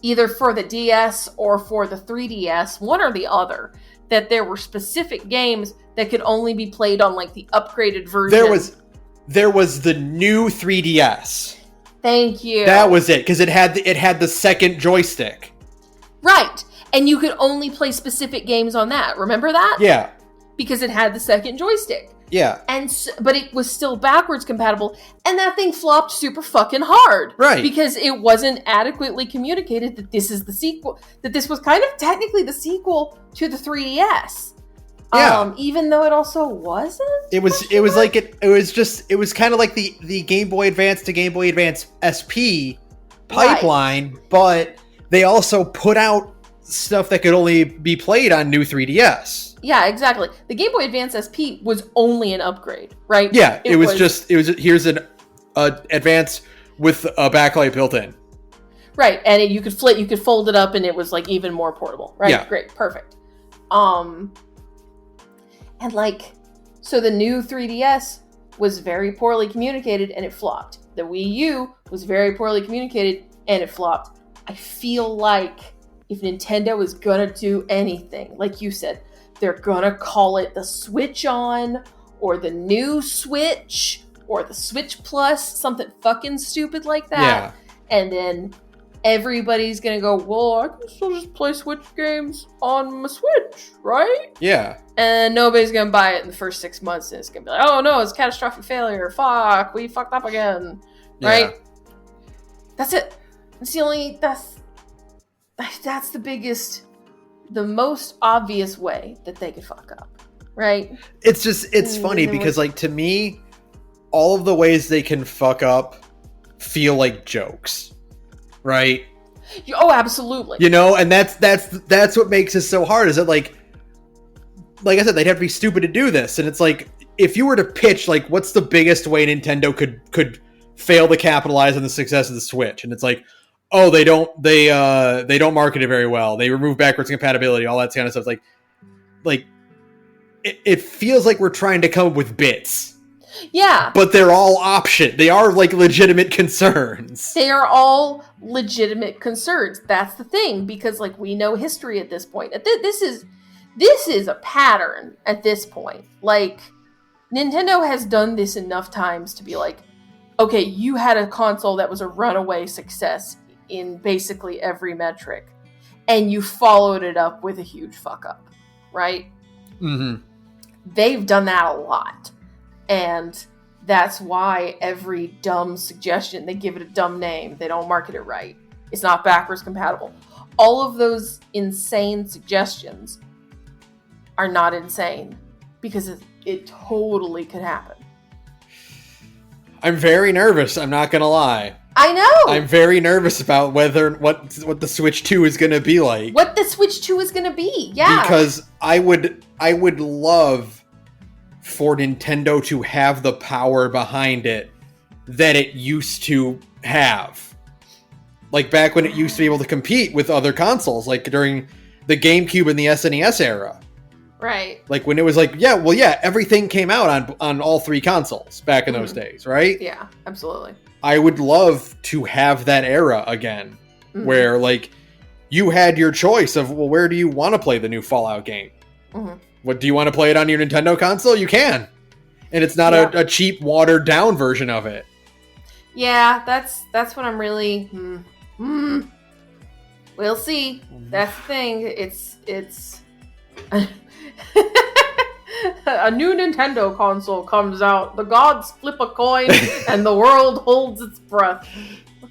either for the DS or for the 3DS, one or the other, that there were specific games that could only be played on like the upgraded version. There was the new 3DS. Thank you. That was it, because it had the second joystick. Right. And you could only play specific games on that. Remember that? Yeah. Because it had the second joystick. Yeah. But it was still backwards compatible, and that thing flopped super fucking hard. Right. Because it wasn't adequately communicated that this is the sequel, that this was kind of technically the sequel to the 3DS. Yeah. Even though it also wasn't? It was kind of like the Game Boy Advance to Game Boy Advance SP pipeline, right. But they also put out stuff that could only be played on new 3DS. Yeah, exactly. The Game Boy Advance SP was only an upgrade, right? Yeah, it was here's an Advance with a backlight built in. Right, and you could fold it up, and it was like even more portable, right? Yeah. Great, perfect. And like, so the new 3DS was very poorly communicated, and it flopped. The Wii U was very poorly communicated, and it flopped. I feel like if Nintendo is gonna do anything, like you said, they're gonna call it the Switch On, or the new Switch, or the Switch Plus, something fucking stupid like that. Yeah. And then everybody's gonna go, well, I can still just play Switch games on my Switch, right? Yeah. And nobody's gonna buy it in the first 6 months, and it's gonna be like, oh no, it's a catastrophic failure. Fuck, we fucked up again. Right? Yeah. That's it. That's the biggest, the most obvious way that they could fuck up. Right? It's funny because, like, to me, all of the ways they can fuck up feel like jokes. Right? Oh, absolutely. You know, and that's what makes it so hard, is that like I said, they'd have to be stupid to do this. And it's like, if you were to pitch, like, what's the biggest way Nintendo could fail to capitalize on the success of the Switch? And it's like, oh, they don't market it very well. They remove backwards compatibility, all that kind of stuff. Like it feels like we're trying to come up with bits. Yeah. But they're all option. They are like legitimate concerns. They are all legitimate concerns. That's the thing, because like we know history at this point. This is a pattern at this point. Like, Nintendo has done this enough times to be like, okay, you had a console that was a runaway success in basically every metric, and you followed it up with a huge fuck up, right? Mm-hmm. They've done that a lot. And that's why every dumb suggestion, they give it a dumb name. They don't market it right. It's not backwards compatible. All of those insane suggestions are not insane, because it totally could happen. I'm very nervous. I'm not going to lie. I know. I'm very nervous about what the Switch 2 is going to be like. What the Switch 2 is going to be. Yeah. Because I would love for Nintendo to have the power behind it that it used to have. Like back when it used to be able to compete with other consoles, like during the GameCube and the SNES era. Right. Like when it was like, everything came out on all three consoles back in those days, right? Yeah, absolutely. I would love to have that era again, where like you had your choice of, well, where do you want to play the new Fallout game? Mm-hmm. What, do you want to play it on your Nintendo console? You can. And it's not a cheap, watered down version of it. Yeah, that's what I'm really... We'll see. That's the thing. It's a new Nintendo console comes out. The gods flip a coin and the world holds its breath.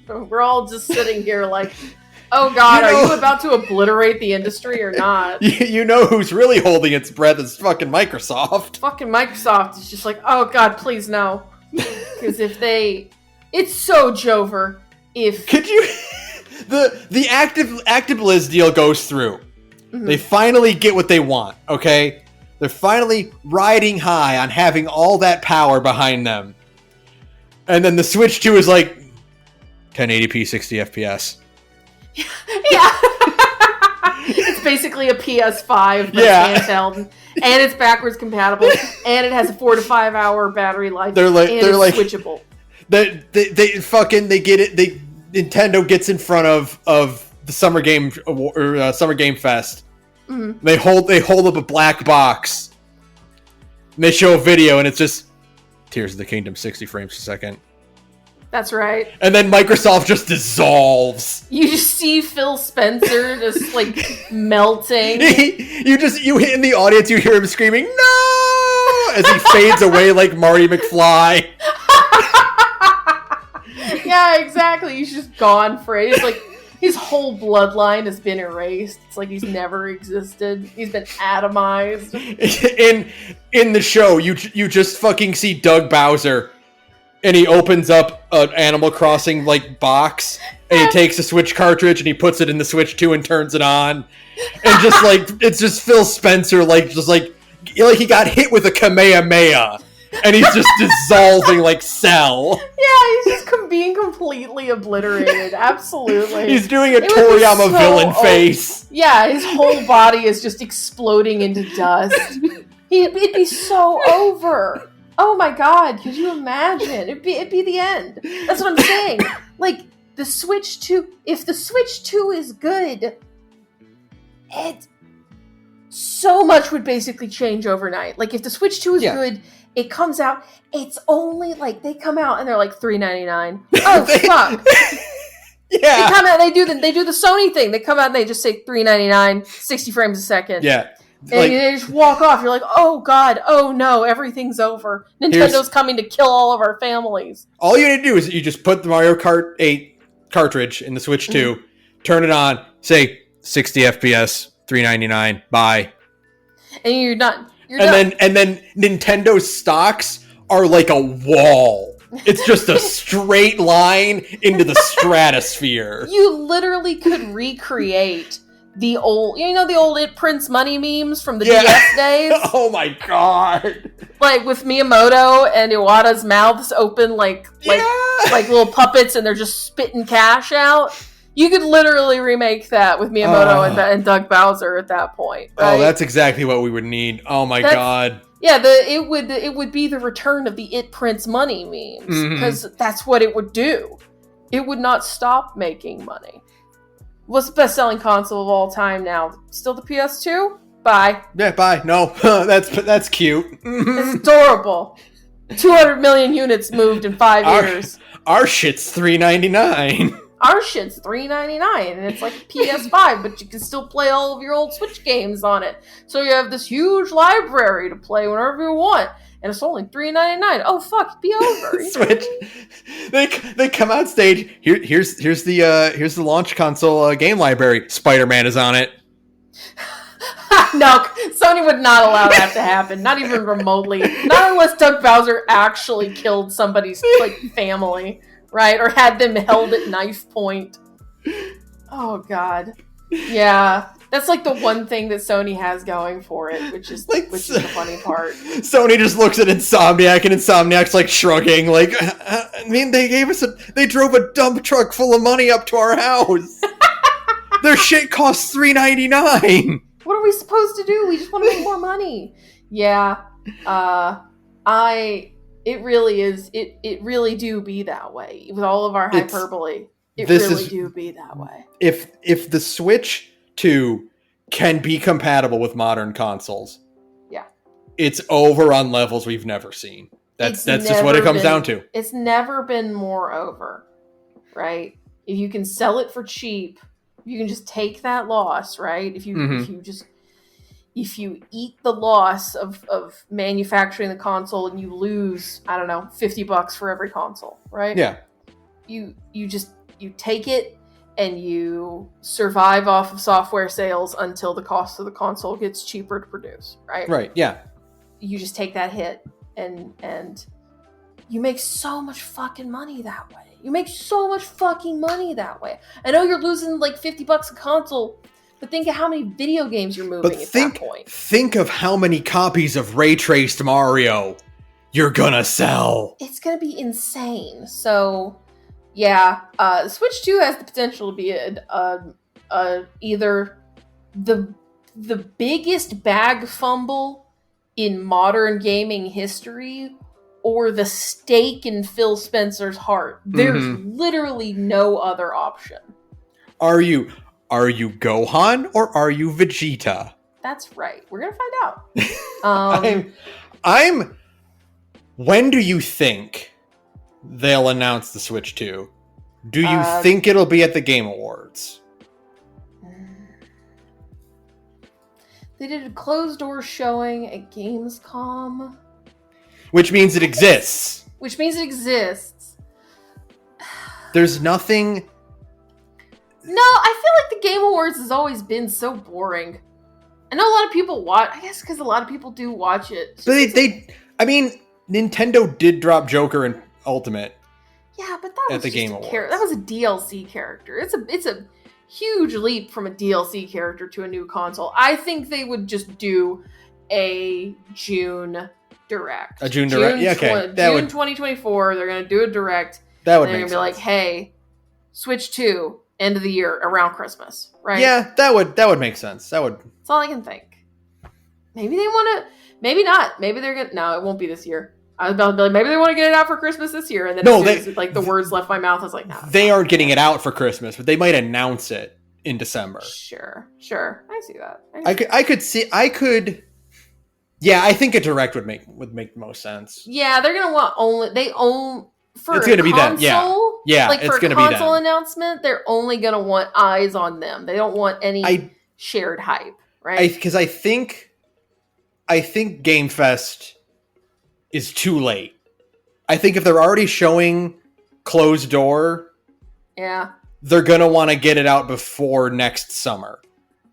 We're all just sitting here like, oh God, are you about to obliterate the industry or not? You know who's really holding its breath is fucking Microsoft. Fucking Microsoft is just like, oh God, please no. Because it's so Jover. Could you... The Actibliz deal goes through. Mm-hmm. They finally get what they want, okay? They're finally riding high on having all that power behind them. And then the Switch 2 is like 1080p 60 FPS. Yeah. It's basically a PS5 that's handheld, and it's backwards compatible, and it has a 4 to 5 hour battery life. They're like switchable. They get it. Nintendo gets in front of the Summer Game Summer Game Fest. Mm-hmm. They hold up a black box. And they show a video, and it's just Tears of the Kingdom, 60 frames per second. That's right. And then Microsoft just dissolves. You just see Phil Spencer just like melting. you hit in the audience, you hear him screaming, "No!" as he fades away like Marty McFly. Yeah, exactly. He's just gone for it. It's like his whole bloodline has been erased. It's like he's never existed. He's been atomized. In the show, you just fucking see Doug Bowser. And he opens up an Animal Crossing like box, and he takes a Switch cartridge and he puts it in the Switch 2 and turns it on, and just like it's just Phil Spencer like he got hit with a Kamehameha, and he's just dissolving like Cell. Yeah, he's just being completely obliterated. Absolutely, he's doing a Toriyama villain face. Yeah, his whole body is just exploding into dust. It'd be so over. Oh my god, could you imagine? It'd be the end. That's what I'm saying. Like, the Switch 2, if the Switch 2 is good, so much would basically change overnight. Like, if the Switch 2 is good, it comes out, it's only, like, they come out and they're like $3.99. Oh, fuck. Yeah. They come out, they do the Sony thing. They come out and they just say $3.99, 60 frames a second. Yeah. And they just walk off. You're like, oh god, oh no, everything's over. Nintendo's coming to kill all of our families. All you need to do is you just put the Mario Kart 8 cartridge in the Switch 2, turn it on, say 60 FPS, $3.99, bye. And you're done. And then Nintendo's stocks are like a wall. It's just a straight line into the stratosphere. You literally could recreate the old It Prints Money memes from the DS days? Oh my god. Like with Miyamoto and Iwata's mouths open like little puppets and they're just spitting cash out. You could literally remake that with Miyamoto and Doug Bowser at that point. Right? Oh, that's exactly what we would need. Oh my god. Yeah, it would be the return of the It Prints Money memes because that's what it would do. It would not stop making money. What's the best-selling console of all time now? Still the PS2? Bye. Yeah, bye. No, that's cute. It's adorable. 200 million units moved in 5 years. Our shit's $3.99. Our shit's $3.99, and it's like PS5, but you can still play all of your old Switch games on it. So you have this huge library to play whenever you want. And it's only $3.99. Oh fuck, be over. Switch. They come out stage. Here's the launch console game library. Spider-Man is on it. No, Sony would not allow that to happen. Not even remotely. Not unless Doug Bowser actually killed somebody's family, right? Or had them held at knife point. Oh god. Yeah. That's like the one thing that Sony has going for it, which is the funny part. Sony just looks at Insomniac, and Insomniac's like shrugging, like, I mean, they drove a dump truck full of money up to our house. Their shit costs $3.99. What are we supposed to do? We just want to make more money. Yeah. It really is. It really do be that way. With all of our hyperbole, it really do be that way. If the Switch 2 can be compatible with modern consoles, it's over on levels we've never seen. That's just what it comes down to. It's never been more over, right? If you can sell it for cheap, you can just take that loss, right? If you eat the loss of manufacturing the console and you lose, I don't know, $50 for every console, right? Yeah. You take it and you survive off of software sales until the cost of the console gets cheaper to produce, right? Right, yeah. You just take that hit and you make so much fucking money that way. You make so much fucking money that way. I know you're losing like $50 a console, but think of how many video games you're moving that point. Think of how many copies of Ray Traced Mario you're gonna sell. It's gonna be insane. So, yeah, Switch 2 has the potential to be either the biggest bag fumble in modern gaming history, or the stake in Phil Spencer's heart. There's literally no other option. Are you Are you Gohan or are you Vegeta? That's right. We're gonna find out. I'm. When do you think they'll announce the Switch 2? Do you think it'll be at the Game Awards? They did a closed door showing at Gamescom. Which means it exists. Which means it exists. There's nothing... No, I feel like the Game Awards has always been so boring. I know a lot of people watch... I guess because a lot of people do watch it. But I mean, Nintendo did drop Joker in Ultimate. Yeah, but that was at the Game Awards. That was a DLC character. It's a huge leap from a DLC character to a new console. I think they would just do a June Direct. A June Direct? Yeah, okay. June 2024, they're going to do a Direct. That would make sense. They're going to be like, hey, Switch 2, end of the year, around Christmas, right? Yeah, that would make sense. That's all I can think. Maybe they want to, maybe not. Maybe they're going to, no, it won't be this year. I was about to be like, maybe they want to get it out for Christmas this year. And then the words left my mouth, I was like, no. They aren't getting it out for Christmas, but they might announce it in December. Sure. I see that. Yeah, I think a Direct would make the most sense. Yeah, they're gonna want for it's gonna be them. Yeah, like it's for a console announcement, they're only gonna want eyes on them. They don't want any shared hype, right? Because I think Game Fest is too late. I think if they're already showing closed door, they're gonna want to get it out before next summer.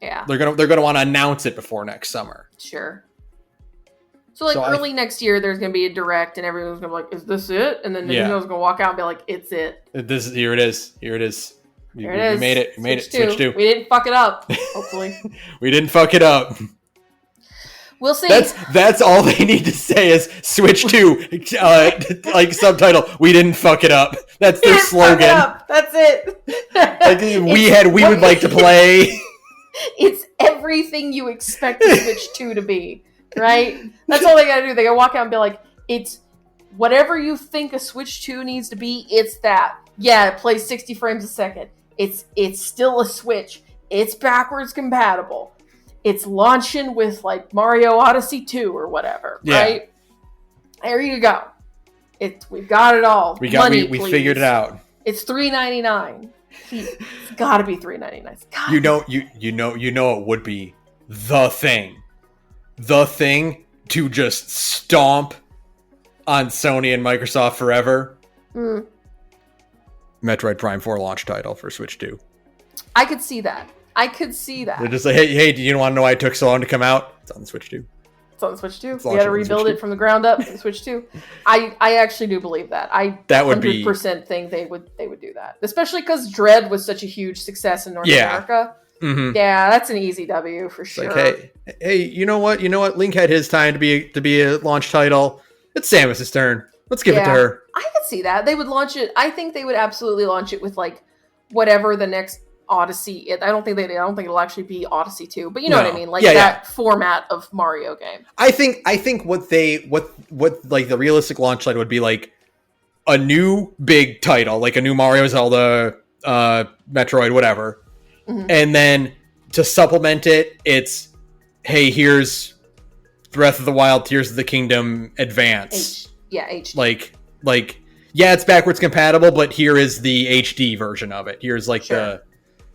Yeah, they're gonna want to announce it before next summer. Sure. So early next year, there's gonna be a Direct, and everyone's gonna be like, "Is this it?" And then Nintendo's gonna walk out and be like, "It's it. Here it is. Here it is. We made it. We made it. Switch 2. We didn't fuck it up. Hopefully, we didn't fuck it up. We'll see. That's all they need to say is Switch 2, like subtitle. We didn't fuck it up. That's their slogan. That's it. We would like to play. It's everything you expect the Switch 2 to be, right? That's all they gotta do. They gotta walk out and be like, it's whatever you think a Switch 2 needs to be, it's that. Yeah, it plays 60 frames a second. It's still a Switch. It's backwards compatible. It's launching with like Mario Odyssey 2 or whatever, right? There you go. We've got it all. We figured it out. It's $3.99. It's got to be $3.99. You know it would be the thing to just stomp on Sony and Microsoft forever. Metroid Prime 4 launch title for Switch 2. I could see that. They're just like, hey, do you want to know why it took so long to come out? It's on the Switch 2. It's on the Switch 2. You got to rebuild it from the ground up for the Switch 2. I actually do believe that. That would 100% think they would do that. Especially because Dread was such a huge success in North America. Mm-hmm. Yeah, that's an easy W for sure. Like, hey, you know what? Link had his time to be a launch title. It's Samus's turn. Let's give it to her. I could see that. They would launch it. I think they would absolutely launch it with like whatever the next Odyssey. I don't think it'll actually be Odyssey 2, but you know what I mean, like that format of Mario game. I think what like the realistic launch title would be like a new big title, like a new Mario, Zelda, Metroid, whatever, and then to supplement it, it's hey, here's Breath of the Wild, Tears of the Kingdom Advance. HD. Like it's backwards compatible, but here is the HD version of it. Here's like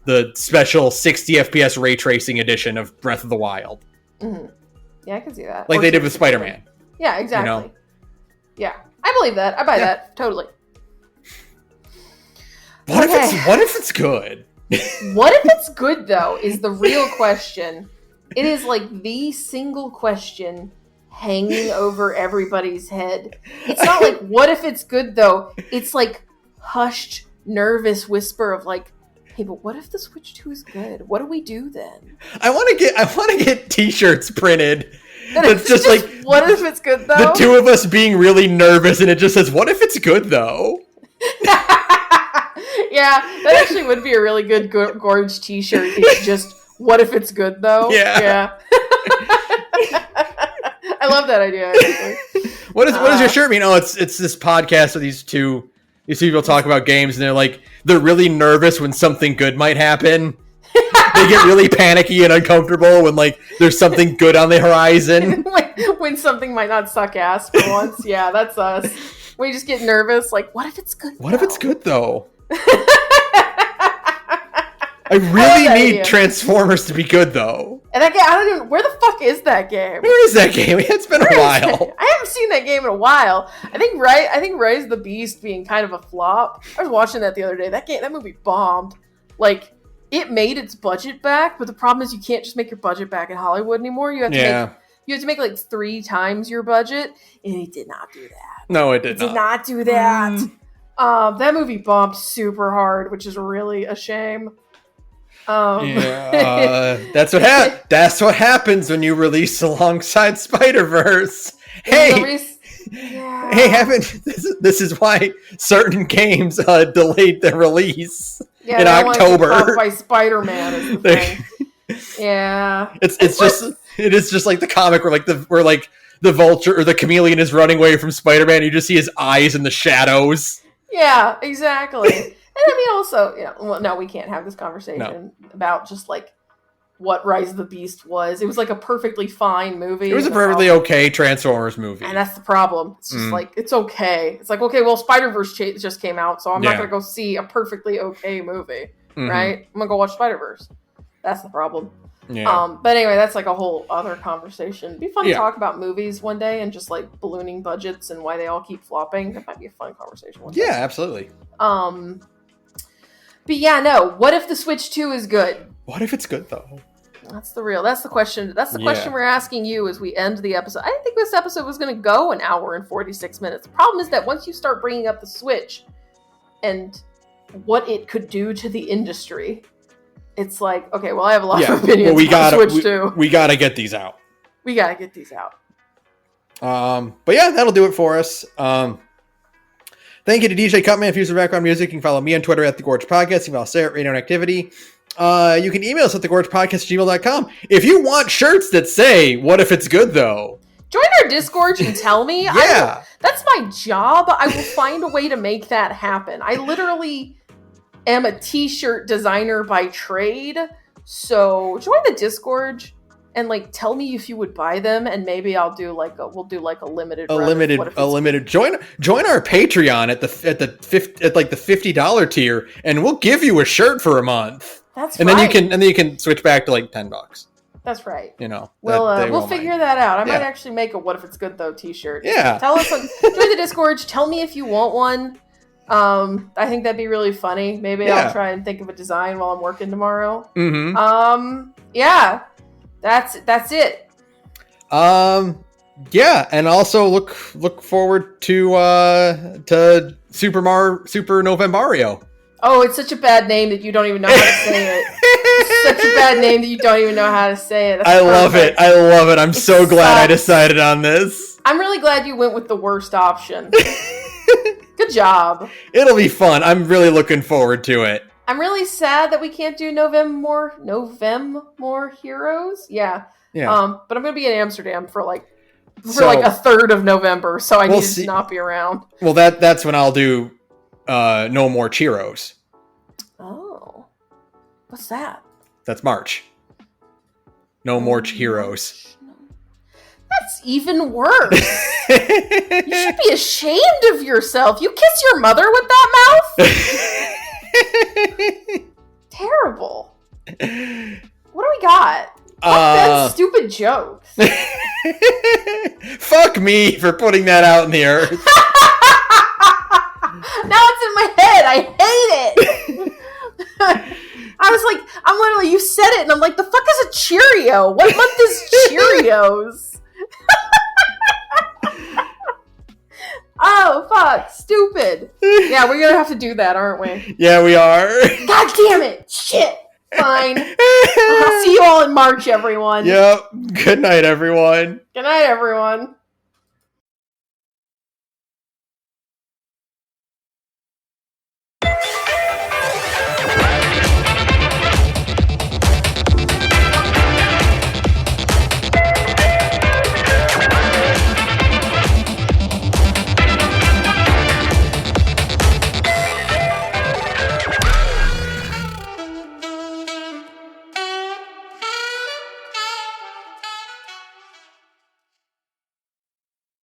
the special 60 FPS ray tracing edition of Breath of the Wild. Mm-hmm. Yeah, I can see that. Like they did with Spider-Man. Yeah, exactly. Yeah, I believe that. I buy that totally. What if it's good? What if it's good though is the real question. It is like the single question hanging over everybody's head. It's not like what if it's good though. It's like hushed, nervous whisper of like, hey, but what if the Switch 2 is good? What do we do then? I want to get T-shirts printed. That's just like, what if it's good though? The two of us being really nervous, and it just says, "What if it's good though?" Yeah, that actually would be a really good Gorge T-shirt. It's just, "What if it's good though?" Yeah. I love that idea. Actually. What does your shirt mean? Oh, it's this podcast where these two people talk about games, and they're really nervous when something good might happen. They get really panicky and uncomfortable when like there's something good on the horizon. when something might not suck ass for once. Yeah, that's us. We just get nervous. Like, what if it's good? What if it's good though? I really need Transformers to be good though. And I don't even. Where the fuck is that game? Where is that game? It's been a while. I haven't seen that game in a while. I think Rise of the Beast being kind of a flop. I was watching that the other day. That movie bombed. Like, it made its budget back, but the problem is you can't just make your budget back in Hollywood anymore. You have to make like 3 times your budget, and it did not do that. No, it did not. Did not do that. That movie bombed super hard, which is really a shame. That's what happens when you release alongside Spider-Verse. Hey, this is why certain games delayed their release in October. By Spider-Man is the thing. Yeah, it is just like the comic where the Vulture or the Chameleon is running away from Spider-Man. You just see his eyes in the shadows. Yeah, exactly. And I mean, also, no, we can't have this conversation about just like what Rise of the Beast was. It was like a perfectly fine movie. It was a perfectly okay Transformers movie. And that's the problem. It's just like, it's okay. It's like, okay, well, Spider-Verse just came out, so I'm not going to go see a perfectly okay movie, right? I'm going to go watch Spider-Verse. That's the problem. Yeah. But anyway, that's like a whole other conversation. It'd be fun to talk about movies one day and just like ballooning budgets and why they all keep flopping. That might be a fun conversation one day. Yeah, absolutely. But yeah, no. What if the Switch 2 is good? What if it's good though? That's the question. That's the question we're asking you as we end the episode. I didn't think this episode was going to go an hour and 46 minutes. The problem is that once you start bringing up the Switch and what it could do to the industry, it's like, okay, well, I have a lot of opinions on Switch 2. We got to get these out. But yeah, that'll do it for us. Thank you to DJ Cutman for using background music. You can follow me on Twitter at thegorgepodcast. You can follow Sara at radioinactivity. You can email us at thegorgepodcast@gmail.com. If you want shirts that say, what if it's good though? Join our Discord and tell me. That's my job. I will find a way to make that happen. I literally am a t-shirt designer by trade. So join the Discord and like tell me if you would buy them, and maybe we'll do like a limited join our Patreon at the $50 tier, and we'll give you a shirt for a month. That's and right. Then you can switch back to like $10. That's right. You know, we'll figure that out. I might actually make a "What if it's good though" t-shirt. Yeah. Tell us. Join the Discord. Tell me if you want one. I think that'd be really funny. Maybe I'll try and think of a design while I'm working tomorrow. Yeah. That's it. Yeah, and also look forward to Super Novembario. Oh, it's such a bad name that you don't even know how to say it. It's such a bad name that you don't even know how to say it. I love it. I'm so glad I decided on this. I'm really glad you went with the worst option. Good job. It'll be fun. I'm really looking forward to it. I'm really sad that we can't do November Heroes. Yeah. But I'm going to be in Amsterdam for like a third of November, so I need to not be around. Well, that's when I'll do No More Cheeros. Oh. What's that? That's March. No More Heroes. That's even worse. You should be ashamed of yourself. You kiss your mother with that mouth? Terrible. What do we got? Fuck that stupid joke. Fuck me for putting that out in the earth. Now it's in my head. I hate it. I was like, you said it, and I'm like, the fuck is a Cheerio? What month is Cheerios? Oh, fuck. Stupid. Yeah, we're gonna have to do that, aren't we? Yeah, we are. God damn it. Shit. Fine. I'll see you all in March, everyone. Yep. Good night, everyone. Good night, everyone.